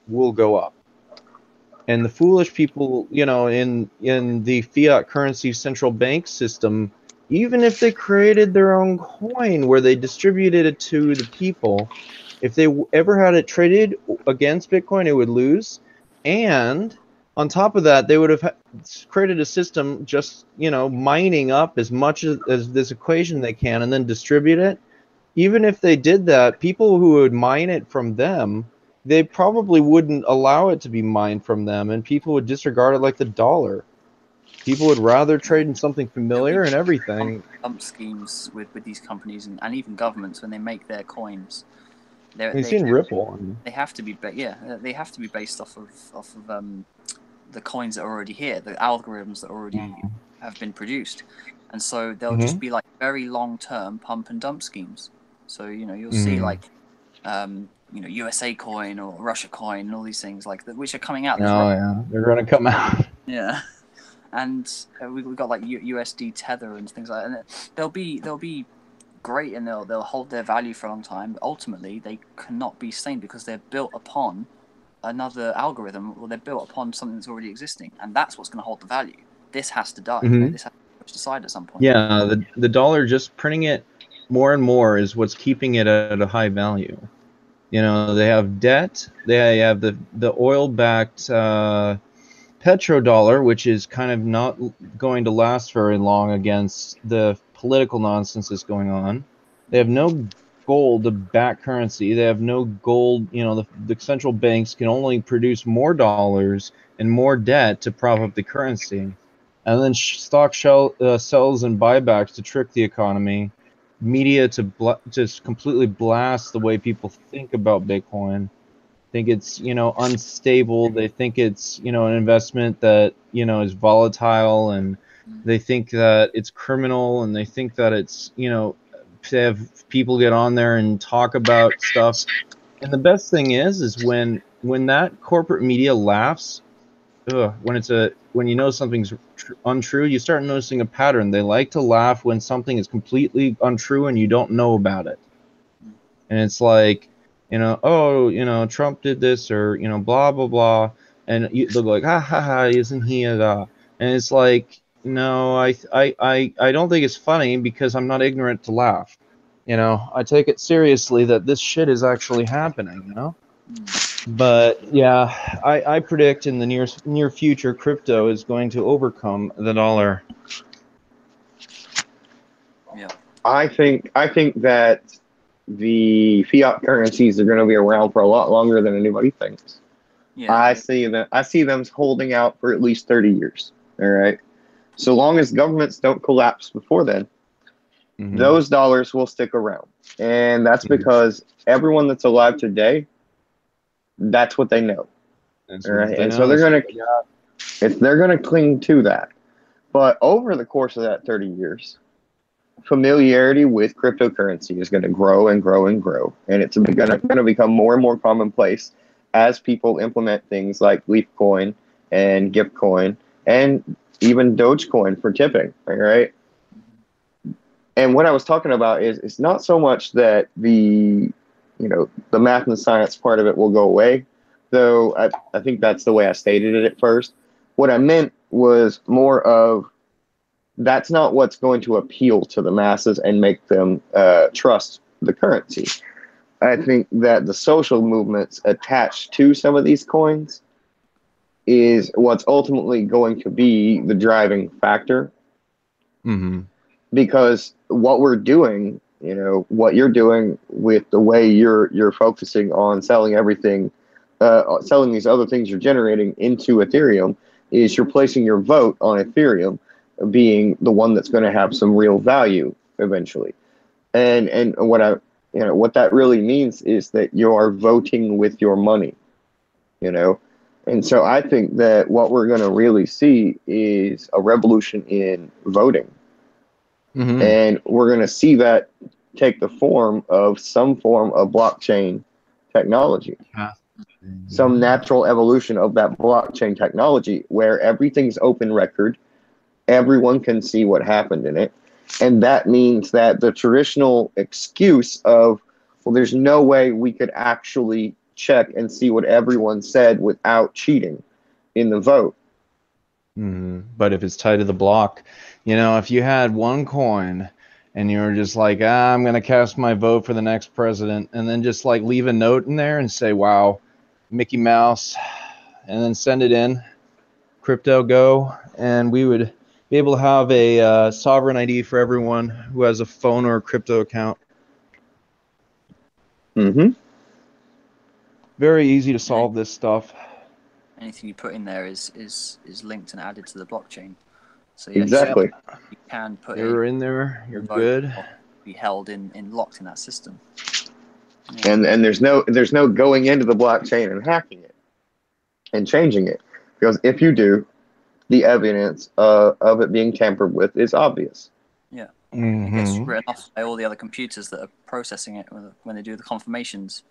will go up. And the foolish people, you know, in the fiat currency central bank system, even if they created their own coin where they distributed it to the people, if they ever had it traded against Bitcoin, it would lose. And on top of that, they would have created a system just, you know, mining up as much as this equation they can and then distribute it. Even if they did that, people who would mine it from them, they probably wouldn't allow it to be mined from them, and people would disregard it like the dollar. People would rather trade in something familiar and everything. Dump schemes with these companies and even governments when they make their coins. You've seen Ripple. They have to be, they have to be based off of the coins that are already here, the algorithms that already have been produced, and so they'll just be like very long-term pump and dump schemes. So you know, you'll see like you know, USA coin or Russia coin and all these things like that, which are coming out. Yeah, they're going to come out. Yeah, and we've got like USD Tether and things like that. And they'll be great and they'll hold their value for a long time. But ultimately, they cannot be sustained because they're built upon another algorithm, or they're built upon something that's already existing, and that's what's going to hold the value. This has to die. You know, this has to be pushed aside at some point. Yeah, the dollar, just printing it more and more is what's keeping it at a high value. You know, they have debt. They have the oil-backed petrodollar, which is kind of not going to last very long against the political nonsense that's going on. They have no gold to back currency. They have no gold. You know, the central banks can only produce more dollars and more debt to prop up the currency. And then stock sells and buybacks to trick the economy. Media to just completely blast the way people think about Bitcoin. Think it's, you know, unstable. They think it's, you know, an investment that, you know, is volatile, and they think that it's criminal, and they think that it's, you know, to have people get on there and talk about stuff. And the best thing is when that corporate media laughs, when you know something's untrue, you start noticing a pattern. They like to laugh when something is completely untrue and you don't know about it. And it's like, you know, oh, you know, Trump did this, or, you know, blah blah blah, and they'll go like, ha ha ha, isn't he a? And it's like, no, I don't think it's funny, because I'm not ignorant to laugh. You know, I take it seriously that this shit is actually happening. You know. But yeah, I predict in the near future, crypto is going to overcome the dollar. Yeah. I think that the fiat currencies are going to be around for a lot longer than anybody thinks. Yeah. I see them holding out for at least 30 years. All right. So long as governments don't collapse before then, those dollars will stick around. And that's because everyone that's alive today, that's what they know. All right. And so they're going to cling to that. But over the course of that 30 years, familiarity with cryptocurrency is going to grow and grow and grow. And it's going to become more and more commonplace as people implement things like Leaf Coin and Gift Coin and even Dogecoin for tipping. All right. And what I was talking about is it's not so much that the math and science part of it will go away, though I think that's the way I stated it at first. What I meant was more of, that's not what's going to appeal to the masses and make them trust the currency. I think that the social movements attached to some of these coins is what's ultimately going to be the driving factor. Because what we're doing, you know, what you're doing with the way you're focusing on selling everything, selling these other things you're generating into Ethereum, is you're placing your vote on Ethereum being the one that's going to have some real value eventually. And what that really means is that you are voting with your money, you know. And so I think that what we're going to really see is a revolution in voting. And we're going to see that take the form of some form of blockchain technology, some natural evolution of that blockchain technology where everything's open record. Everyone can see what happened in it. And that means that the traditional excuse of, well, there's no way we could actually check and see what everyone said without cheating in the vote. But if it's tied to the block, you know, if you had one coin and you were just like, I'm going to cast my vote for the next president, and then just like leave a note in there and say, wow, Mickey Mouse, and then send it in, crypto go, and we would be able to have a sovereign ID for everyone who has a phone or a crypto account. Very easy to solve this stuff. Anything you put in there is linked and added to the blockchain. So yeah, exactly. You can put you're in there, you're good. Be held in locked in that system. Yeah. And there's no going into the blockchain and hacking it and changing it, because if you do, the evidence of it being tampered with is obvious. Yeah. It gets written off by all the other computers that are processing it when they do the confirmations.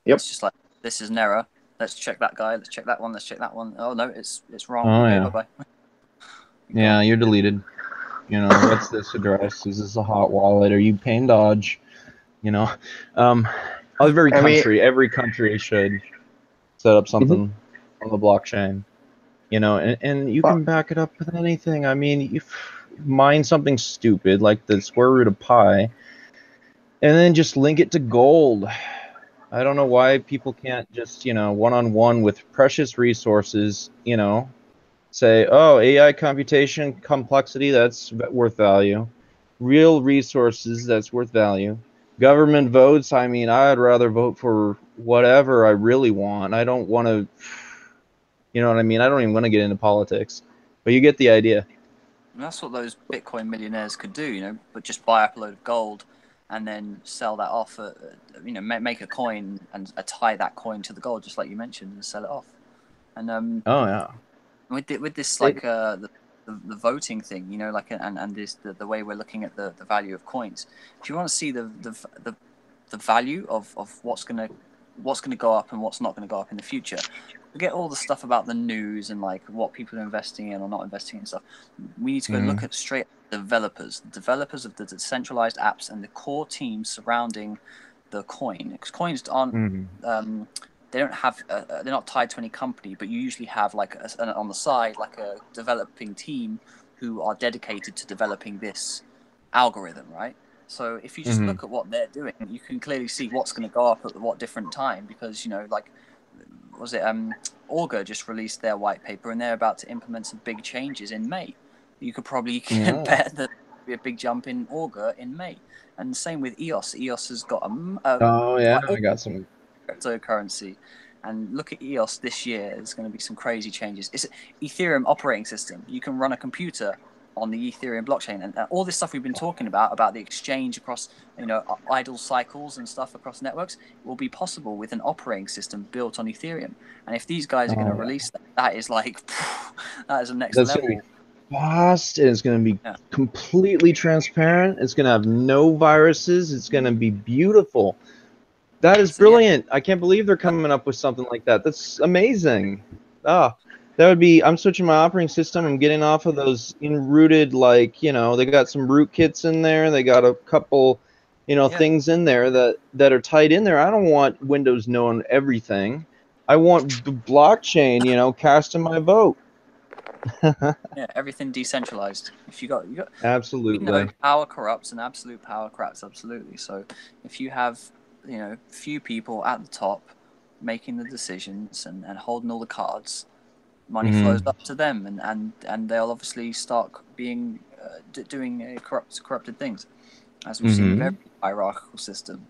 Yep. It's just like, this is an error. Let's check that guy. Let's check that one. Let's check that one. Oh no, it's wrong. Oh, okay, yeah. bye-bye. Yeah, you're deleted. You know, what's this address? Is this a hot wallet? Are you paying Dodge? You know, every country should set up something on the blockchain. You know, and you can back it up with anything. I mean, you mine something stupid like the square root of pi, and then just link it to gold. I don't know why people can't just, one-on-one with precious resources, say, oh, AI computation complexity, that's worth value. Real resources, that's worth value. Government votes, I mean, I'd rather vote for whatever I really want. I don't want to, you know what I mean? I don't even want to get into politics. But you get the idea. And that's what those Bitcoin millionaires could do, but just buy up a load of gold and then sell that off, make a coin and tie that coin to the gold, just like you mentioned, and sell it off. And Oh, yeah. with this like the voting thing, and this the way we're looking at the value of coins. If you want to see the value of what's gonna go up and what's not gonna go up in the future, forget all the stuff about the news and like what people are investing in or not investing in stuff. We need to go look at straight developers of the decentralized apps and the core teams surrounding the coin. Because coins aren't they don't have they're not tied to any company, but you usually have like on the side like a developing team who are dedicated to developing this algorithm, right? So if you just look at what they're doing, you can clearly see what's going to go up at what different time, because like was it Augur just released their white paper and they're about to implement some big changes in May. You could probably bet that there'll be a big jump in Augur in May, and the same with EOS. EOS has got I got some cryptocurrency, and look at EOS this year. There's going to be some crazy changes. It's an Ethereum operating system. You can run a computer on the Ethereum blockchain, and all this stuff we've been talking about the exchange across idle cycles and stuff across networks will be possible with an operating system built on Ethereum. And if these guys are going to release that is like that is a next level. Gonna be fast, and it's going to be completely transparent. It's going to have no viruses. It's going to be beautiful. That is brilliant. I can't believe they're coming up with something like that. That's amazing. That would be, I'm switching my operating system. I'm getting off of those enrooted, they got some rootkits in there. They got a couple, things in there that are tied in there. I don't want Windows knowing everything. I want the blockchain, casting my vote. Everything decentralized. If you got absolutely. Power corrupts, and absolute power corrupts absolutely. So if you have few people at the top making the decisions and holding all the cards, money flows up to them, and they'll obviously start being doing corrupted things, as we've seen with every hierarchical system.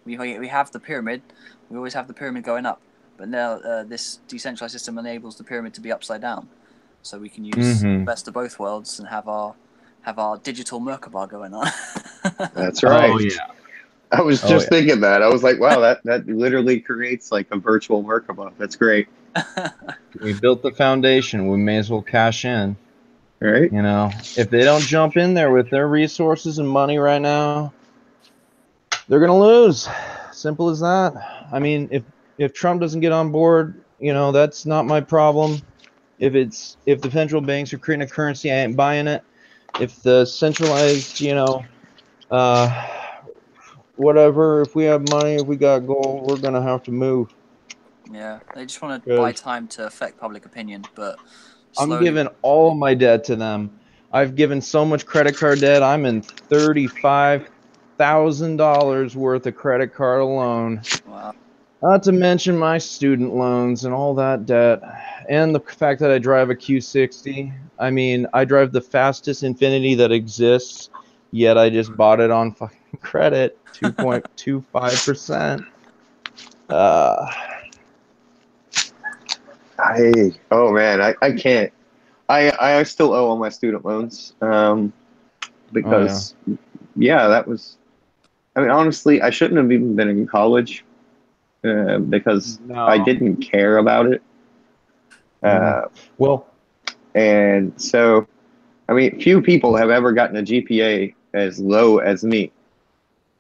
We have the pyramid. We always have the pyramid going up, but now this decentralized system enables the pyramid to be upside down, so we can use the best of both worlds and have our digital Merkaba going on. That's right. Oh yeah. I was just thinking that. I was like, wow, that literally creates like a virtual Merkaba. That's great. We built the foundation. We may as well cash in. Right. If they don't jump in there with their resources and money right now, they're going to lose. Simple as that. I mean, if Trump doesn't get on board, that's not my problem. If the central banks are creating a currency, I ain't buying it. If the centralized, whatever, if we have money, if we got gold, we're going to have to move. Yeah, they just want to buy time to affect public opinion, but slowly... I'm giving all of my debt to them. I've given so much credit card debt. I'm in $35,000 worth of credit card alone. Wow. Not to mention my student loans and all that debt, and the fact that I drive a Q60. I mean, I drive the fastest Infiniti that exists, yet I just bought it on fucking credit, 2.25%. Oh man, I can't. I still owe all my student loans because that was. I mean, honestly, I shouldn't have even been in college because I didn't care about it. And so, I mean, few people have ever gotten a GPA as low as me.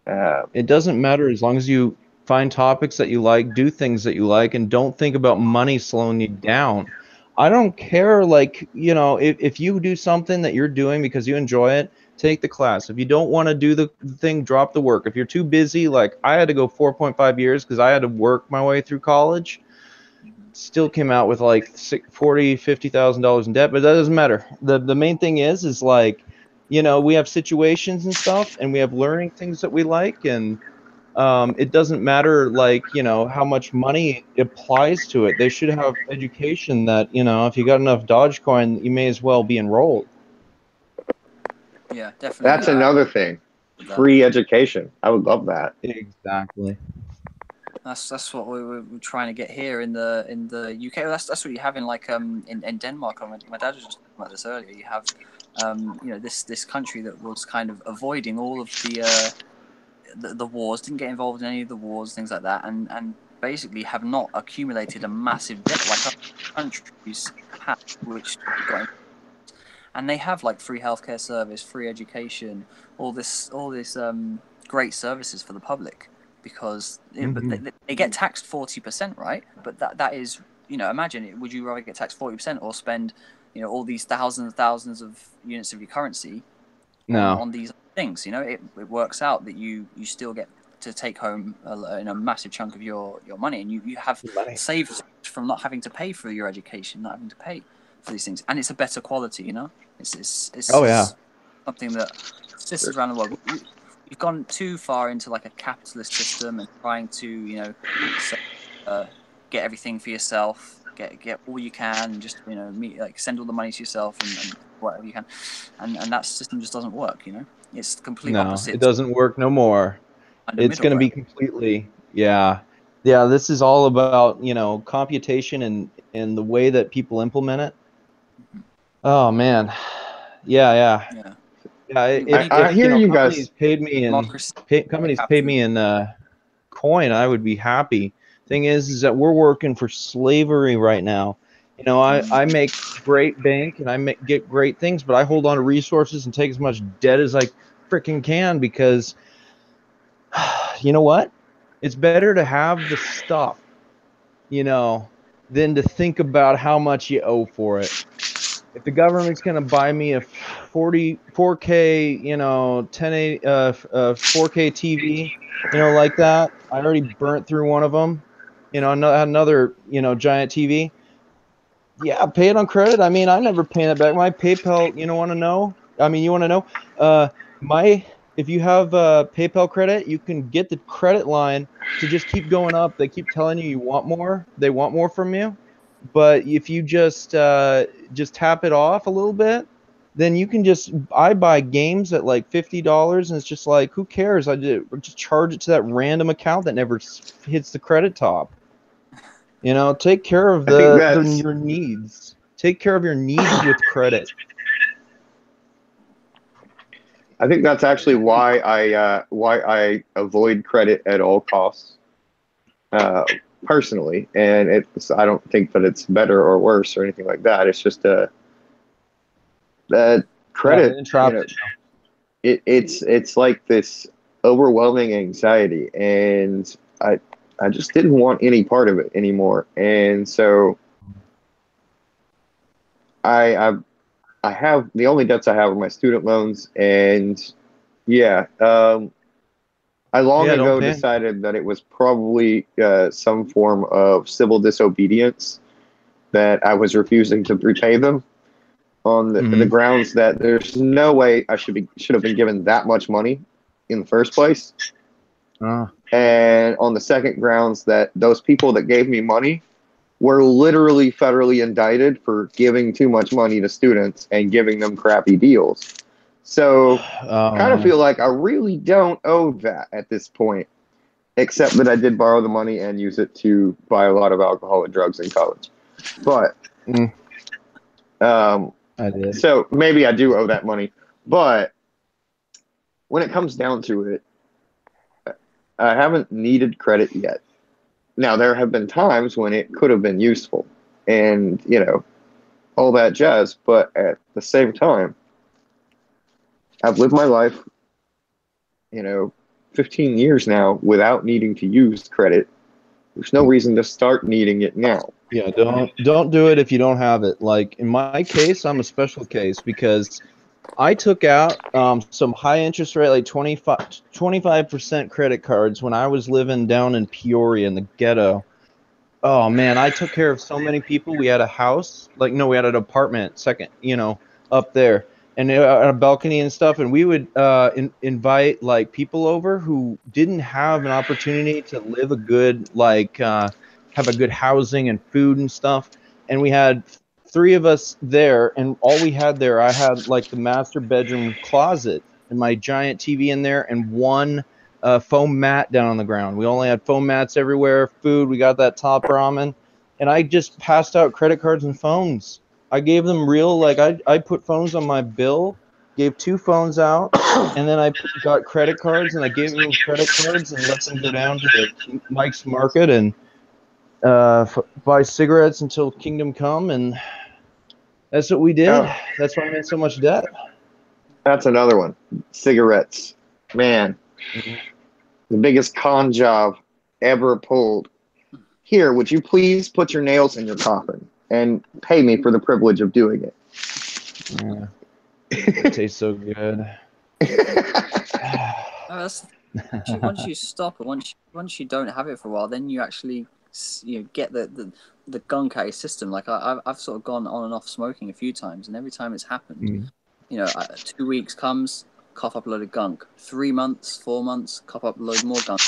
It doesn't matter as long as you find topics that you like, do things that you like, and don't think about money slowing you down. I don't care, if you do something that you're doing because you enjoy it, take the class. If you don't want to do the thing, drop the work. If you're too busy, like I had to go 4.5 years because I had to work my way through college. Still came out with like $40,000, $50,000 in debt, but that doesn't matter. The main thing is like you know, we have situations and stuff, and we have learning things that we like, and it doesn't matter, like, you know, how much money applies to it. They should have education that, you know, if you got enough Dogecoin, you may as well be enrolled. Yeah, definitely. That's another thing. That. Free education. I would love that. Exactly. That's what we're trying to get here in the UK. That's what you have in like in Denmark. My dad was just talking about this earlier. You have you know, this country that was kind of avoiding all of the wars, didn't get involved in any of the wars, things like that, and basically have not accumulated a massive debt like other countries have, which got, and they have like free healthcare service, free education, all this great services for the public, because but they get taxed 40%, right? But that is, you know, imagine it. Would you rather get taxed 40% or spend, you know, all these thousands of units of your currency on these things? You know, it works out that you still get to take home a massive chunk of your money, and you have saved from not having to pay for your education, not having to pay for these things, and it's a better quality. You know, it's something that exists around the world. You've gone too far into like a capitalist system and trying to, you know, get everything for yourself, get all you can, just, you know, send all the money to yourself and whatever you can, and that system just doesn't work. You know, it's the complete opposite. It doesn't work no more. It's going to be completely, this is all about, you know, computation and the way that people implement it. Oh man, yeah. I hear you guys. Companies paid me in coin, I would be happy. Thing is that we're working for slavery right now. You know, I make great bank and I get great things, but I hold on to resources and take as much debt as I freaking can, because you know what? It's better to have the stuff, you know, than to think about how much you owe for it. If the government's going to buy me a 4K, you know, 4K TV, you know, like that, I already burnt through one of them, you know, another, you know, giant TV. Yeah, pay it on credit. I mean, I never pay it back. My PayPal, you know, want to know? I mean, you want to know? If you have PayPal credit, you can get the credit line to just keep going up. They keep telling you want more. They want more from you. But if you just tap it off a little bit, then you can I buy games at like $50, and it's just like, who cares? I just charge it to that random account that never hits the credit top. You know, take care of your needs. Take care of your needs with credit. I think that's actually why I avoid credit at all costs, personally. And I don't think that it's better or worse or anything like that. It's just that credit. It's like this overwhelming anxiety, and I just didn't want any part of it anymore. And so I have, the only debts I have are my student loans, and I long ago decided that it was probably some form of civil disobedience that I was refusing to repay them on the grounds that there's no way I should have been given that much money in the first place. And on the second grounds that those people that gave me money were literally federally indicted for giving too much money to students and giving them crappy deals. So kind of feel like I really don't owe that at this point, except that I did borrow the money and use it to buy a lot of alcohol and drugs in college. But so maybe I do owe that money. But when it comes down to it, I haven't needed credit yet. Now, there have been times when it could have been useful and, you know, all that jazz. But at the same time, I've lived my life, you know, 15 years now without needing to use credit. There's no reason to start needing it now. Yeah, don't do it if you don't have it. Like in my case, I'm a special case because I took out some high interest rate, like 25% credit cards when I was living down in Peoria in the ghetto. Oh man, I took care of so many people. We had a house, we had an apartment, second, you know, up there. and on a balcony and stuff, and we would invite like people over who didn't have an opportunity to live a good have a good housing and food and stuff, and we had 3 of us there, and all we had there, I had like the master bedroom closet and my giant TV in there, and one foam mat down on the ground. We only had foam mats everywhere, food, we got that top ramen, and I just passed out credit cards and phones. I gave them real, like, I put phones on my bill, gave 2 phones out, and then got credit cards, and I gave them credit cards and let them go down to Mike's Market and buy cigarettes until Kingdom Come, and that's what we did. Oh. That's why I made so much debt. That's another one. Cigarettes. Man. Mm-hmm. The biggest con job ever pulled. Here, would you please put your nails in your coffin and pay me for the privilege of doing it? Yeah. It tastes so good. Once you stop, and once you don't have it for a while, then you actually get the gunk out of your system. Like I've sort of gone on and off smoking a few times, and every time it's happened, 2 weeks comes, cough up a load of gunk. 3 months, 4 months, cough up a load more gunk.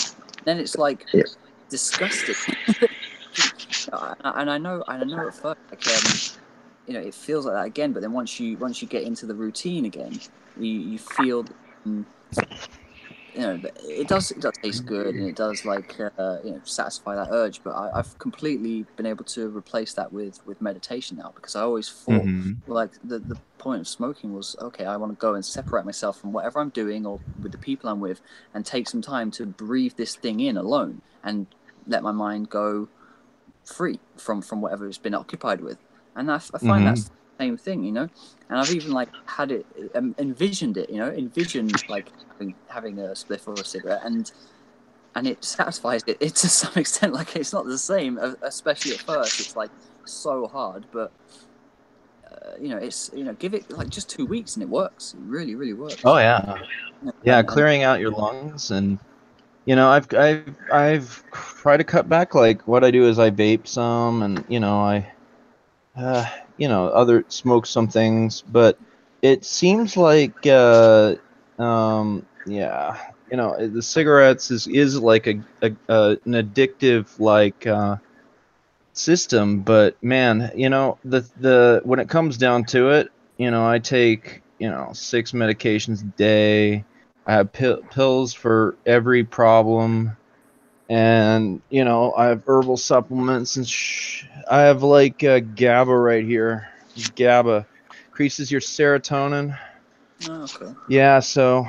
Then it's like disgusting. And I know at first, it feels like that again. But then once you get into the routine again, you feel, it does taste good, and it does satisfy that urge. But I've completely been able to replace that with meditation now, because I always thought like the point of smoking was, okay, I want to go and separate myself from whatever I'm doing or with the people I'm with, and take some time to breathe this thing in alone and let my mind go free from whatever it's been occupied with. And I find that's the same thing, and I've even had it envisioned it, like having a spliff or a cigarette, and it satisfies it to some extent. Like, it's not the same, especially at first. It's like so hard, but it's give it like just 2 weeks and it works. It really, really works. Oh yeah, clearing out your lungs. And I've tried to cut back. Like, what I do is I vape some, and I smoke some things, but it seems like the cigarettes is like an addictive system. But man, the when it comes down to it, I take 6 medications a day. I have pills for every problem, and I have herbal supplements, and I have like GABA right here. GABA increases your serotonin. Oh, okay. Yeah, so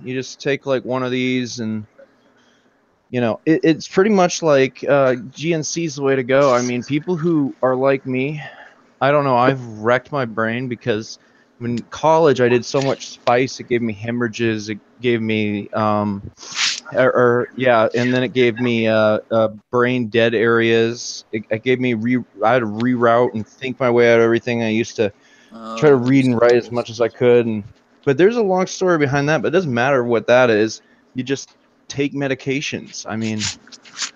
you just take like one of these, and it's pretty much like GNC is the way to go. I mean, people who are like me, I don't know, I've wrecked my brain, because in college I did so much spice, it gave me hemorrhages, it gave me and then it gave me brain dead areas. It gave me I had to reroute and think my way out of everything. I used to try to read and write as much as I could, but there's a long story behind that. But it doesn't matter what that is. You just take medications. I mean,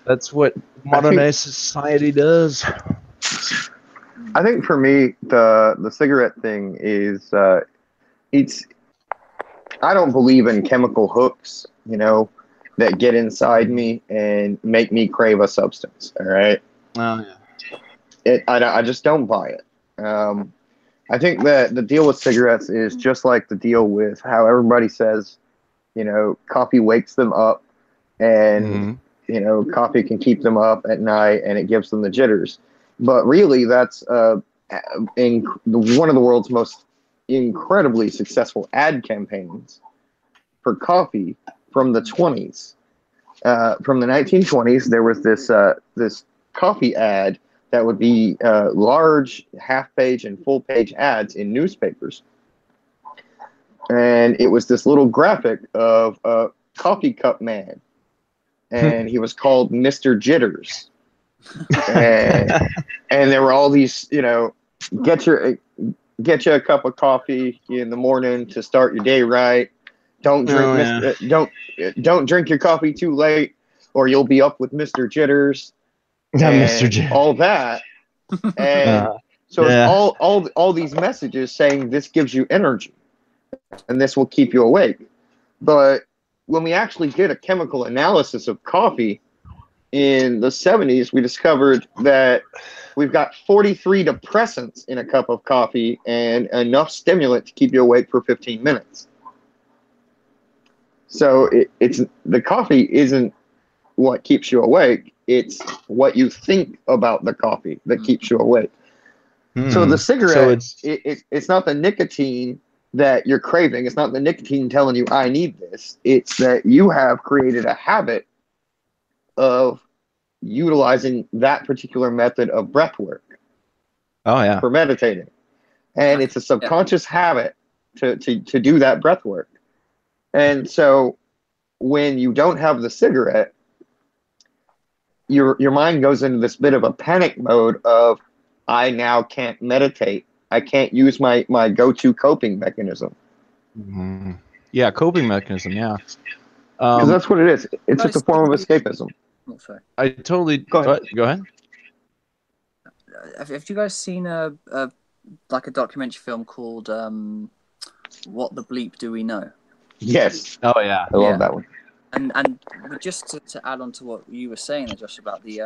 that's what modernized society does. I think for me, the cigarette thing is I don't believe in chemical hooks, that get inside me and make me crave a substance. All right. Oh yeah. I just don't buy it. I think that the deal with cigarettes is just like the deal with how everybody says, coffee wakes them up, and coffee can keep them up at night, and it gives them the jitters. But really, that's one of the world's most incredibly successful ad campaigns for coffee from the 20s. From the 1920s, there was this coffee ad that would be large half-page and full-page ads in newspapers. And it was this little graphic of a coffee cup man. And he was called Mr. Jitters. And there were all these, get you a cup of coffee in the morning to start your day right. Don't drink don't drink your coffee too late, or you'll be up with Mr. Jitters. Mr. Jitters. All that. And so it's all these messages saying this gives you energy. and this will keep you awake. But when we actually did a chemical analysis of coffee in the 70s, we discovered that we've got 43 depressants in a cup of coffee and enough stimulant to keep you awake for 15 minutes. So it's the coffee isn't what keeps you awake. It's what you think about the coffee that keeps you awake. So the cigarette, it's not the nicotine that you're craving. It's not the nicotine telling you, I need this. It's that you have created a habit of utilizing that particular method of breath work. Oh, yeah. For meditating. And it's a subconscious habit to do that breath work. And so when you don't have the cigarette, your mind goes into this bit of a panic mode of, I now can't meditate. I can't use my go-to coping mechanism. Mm-hmm. Yeah, coping mechanism, yeah. Because that's what it is. It's just a form of escapism. Oh, sorry. I totally... Go ahead. Have you guys seen a documentary film called What the Bleep Do We Know? Yes. Oh, yeah. I love that one. And just to add on to what you were saying there, Josh, about the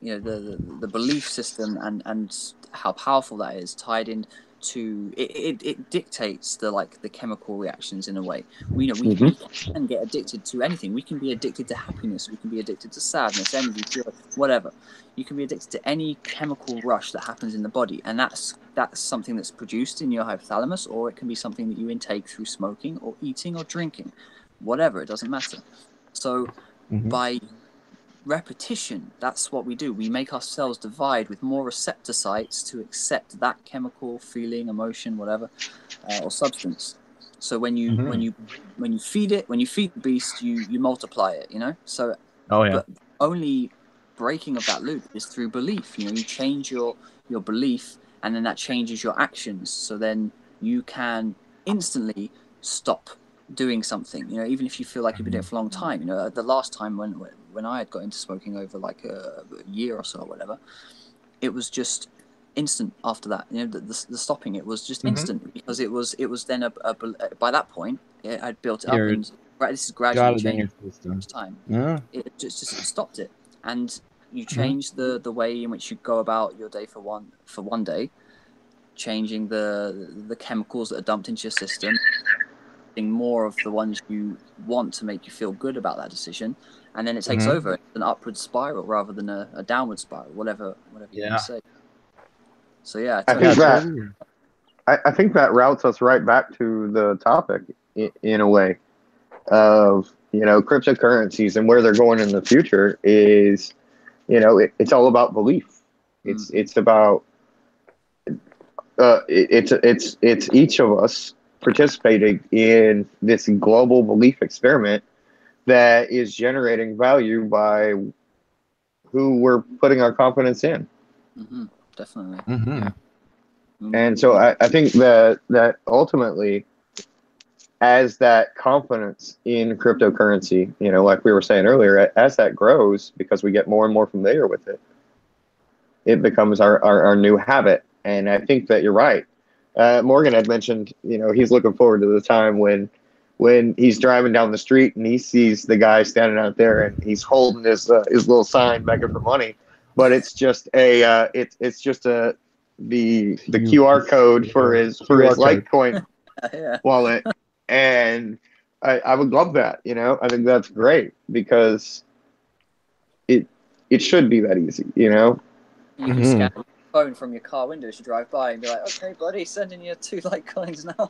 the belief system and how powerful that is tied in to it dictates the chemical reactions in a way. We can get addicted to anything. We can be addicted to happiness. We can be addicted to sadness, envy, joy, whatever. You can be addicted to any chemical rush that happens in the body, and that's something that's produced in your hypothalamus, or it can be something that you intake through smoking or eating or drinking, whatever. It doesn't matter. So by repetition, that's what we do. We make our cells divide with more receptor sites to accept that chemical, feeling, emotion, whatever, or substance. So when you feed the beast, you multiply it. So but only breaking of that loop is through belief. You change your belief, and then that changes your actions. So then you can instantly stop doing something, even if you feel like you've been doing it for a long time. The last time when I had got into smoking over like a year or so or whatever, it was just instant after that. The stopping, it was just instant, because it was then by that point I'd built it up, and this is gradually changing over time. It just stopped it, and you change the way in which you go about your day for one day, changing the chemicals that are dumped into your system, more of the ones you want to make you feel good about that decision, and then it takes over. It's an upward spiral rather than a downward spiral, whatever you want to say. So yeah, I think that routes us right back to the topic in a way of cryptocurrencies and where they're going in the future is it's all about belief. It's about it's each of us participating in this global belief experiment that is generating value by who we're putting our confidence in. Definitely. Yeah. And so I think that ultimately, as that confidence in cryptocurrency, like we were saying earlier, as that grows, because we get more and more familiar with it, it becomes our new habit. And I think that you're right. Morgan had mentioned, he's looking forward to the time when he's driving down the street and he sees the guy standing out there and he's holding his little sign begging for money, but it's just the QR code for his Litecoin wallet, and I would love that. I think that's great because it should be that easy. You can scan your phone from your car window as you drive by and be like, "Okay, buddy, sending you 2 Litecoins now."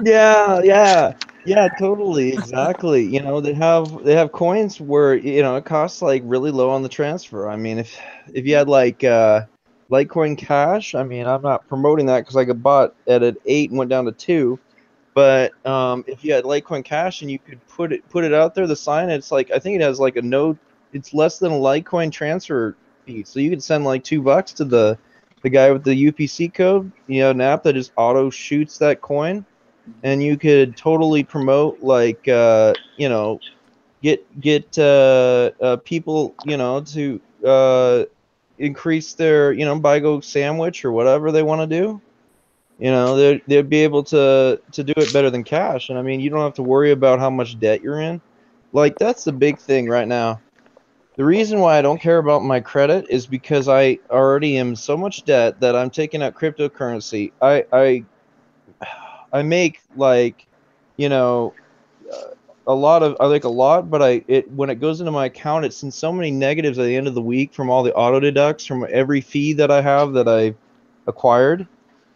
Yeah, totally, exactly. They have coins where it costs like really low on the transfer. I mean, if you had like Litecoin Cash, I mean, I'm not promoting that because I got bought at an 8 and went down to 2. But if you had Litecoin Cash and you could put it out there, the sign, it's like, I think it has like it's less than a Litecoin transfer fee, so you could send like $2 to the guy with the UPC code, an app that just auto shoots that coin, and you could totally promote like get people to increase their buy go sandwich or whatever they want to do. You know, they'd be able to do it better than cash. And I mean, you don't have to worry about how much debt you're in. Like, that's the big thing right now. The reason why I don't care about my credit is because I already am so much debt that I'm taking out cryptocurrency. I make like, you know, a lot of I like a lot, but when it goes into my account, it's in so many negatives at the end of the week from all the auto deducts from every fee that I have that I acquired,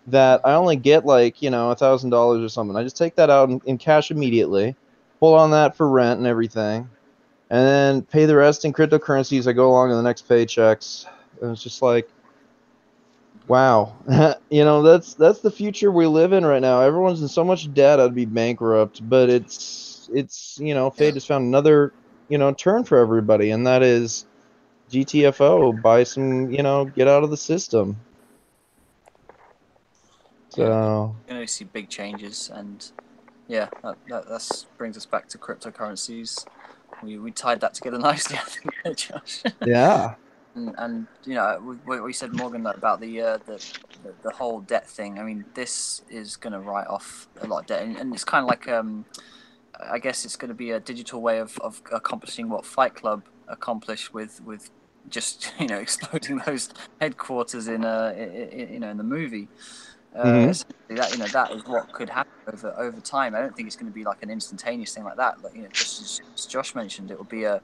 that I only get like, $1,000 or something. I just take that out in cash immediately, pull on that for rent and everything, and then pay the rest in cryptocurrencies. I go along in the next paychecks. And it's just like, wow. That's the future we live in right now. Everyone's in so much debt I'd be bankrupt, but fate has found another, turn for everybody, and that is GTFO, buy some, get out of the system. So You're going to see big changes, and yeah, that brings us back to cryptocurrencies. We tied that together nicely, I think, Josh. yeah. And what you said, Morgan, about the whole debt thing. I mean, this is going to write off a lot of debt, and it's kind of like I guess it's going to be a digital way of accomplishing what Fight Club accomplished with just exploding those headquarters in in the movie. Mm-hmm. Essentially, that is what could happen over time. I don't think it's going to be like an instantaneous thing like that. Like, just as Josh mentioned, it will be a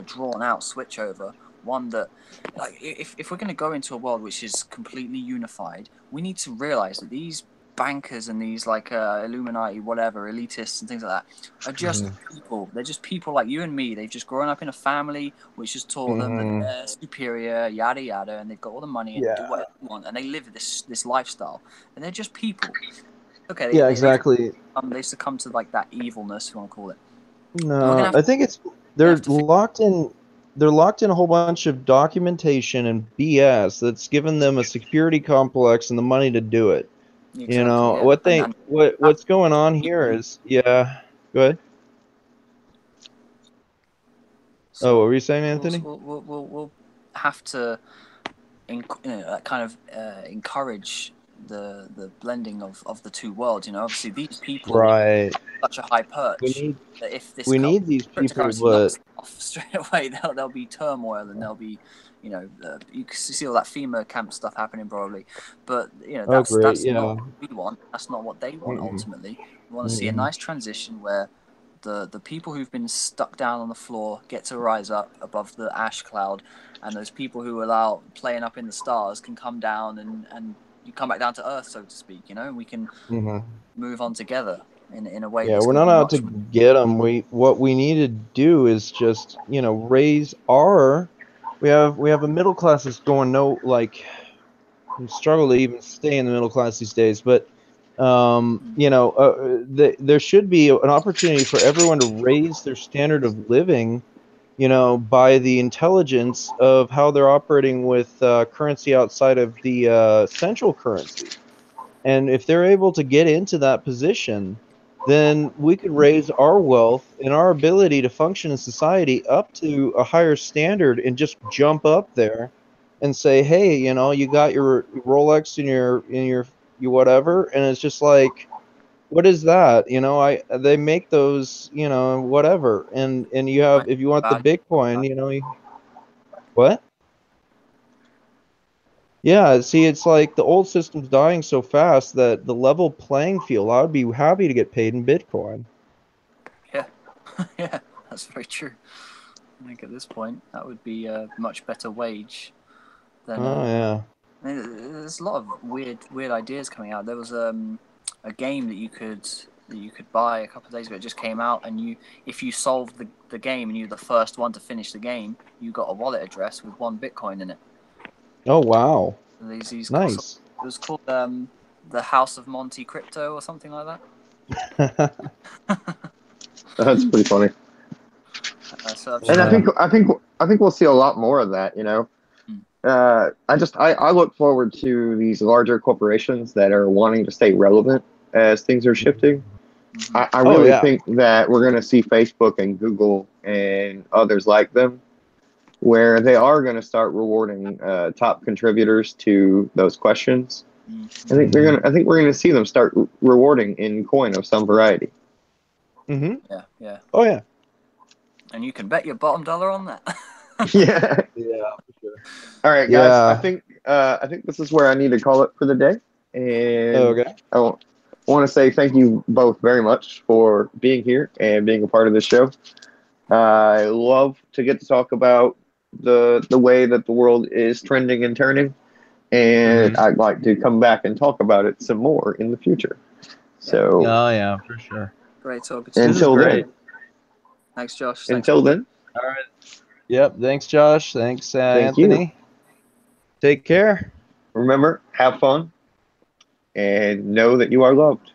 drawn out switch over. One that, like, if we're going to go into a world which is completely unified, we need to realize that these bankers and these like Illuminati, whatever, elitists and things like that are just people. They're just people like you and me. They've just grown up in a family which has taught them that Mm-hmm. they're superior, yada yada, and they've got all the money and do Yeah. whatever they want, and they live this lifestyle, and they're just people. Okay, Yeah, exactly. they succumb to like that evilness, if you want to call it. And we're No, gonna I think have they're to locked in. They're locked in a whole bunch of documentation and BS that's given them a security complex and the money to do it. exactly, yeah, and What's going on here is, yeah. Go ahead. Oh, what so were you saying, Anthony? we'll have to kind of encourage the blending of the two worlds. Obviously these people Right. such a high We perch need that if this we need these people, cryptocurrency but knocks off straight away, there'll be turmoil and there'll be, you can see all that FEMA camp stuff happening probably, but oh great, that's not yeah. what we want. That's not what they want Mm-mm, ultimately. We want to see a mm-mm. nice transition where the people who've been stuck down on the floor get to rise up above the ash cloud, and those people who are out playing up in the stars can come down and you come back down to earth, so to speak. And we can Mm-hmm. move on together in a way Yeah, that's we're going to not be out to much more. get them. What we need to do is just, raise our. We have a middle class that's going no like struggle to even stay in the middle class these days. But there should be an opportunity for everyone to raise their standard of living, by the intelligence of how they're operating with currency outside of the central currency. And if they're able to get into that position, then we could raise our wealth and our ability to function in society up to a higher standard and just jump up there and say, hey, you got your Rolex in your whatever, and it's just like, what is that? They make those, whatever, and you have, if you want the Bitcoin, what? Yeah, see, it's like the old system's dying so fast that the level playing field, I would be happy to get paid in Bitcoin. Yeah, yeah, that's very true. I think at this point that would be a much better wage than Oh, yeah. I mean, there's a lot of weird ideas coming out. There was a game that you could buy a couple of days ago. It just came out, and if you solved the game and you're the first one to finish the game, you got a wallet address with 1 Bitcoin in it. Oh, wow. These Nice. it was called the House of Monte Crypto or something like that. That's pretty funny. So I've just And I got Yeah. think I think I think we'll see a lot more of that. I look forward to these larger corporations that are wanting to stay relevant as things are shifting. I Oh, really yeah. think that we're going to see Facebook and Google and others like them, where they are going to start rewarding top contributors to those questions. I think we're gonna see them start rewarding in coin of some variety. Yeah, yeah. Oh yeah. And you can bet your bottom dollar on that. Yeah. Yeah, for sure. All right, guys. Yeah. I think this is where I need to call it for the day. And Okay. I want to say thank you both very much for being here and being a part of this show. I love to get to talk about the way that the world is trending and turning, and I'd like to come back and talk about it some more in the future. So Oh yeah, for sure. Great talking to you. until great. then, Thanks, Josh. until then, All right. Yep. Thanks, Josh. Thanks, thank you. Anthony. Take care. Remember, have fun and know that you are loved.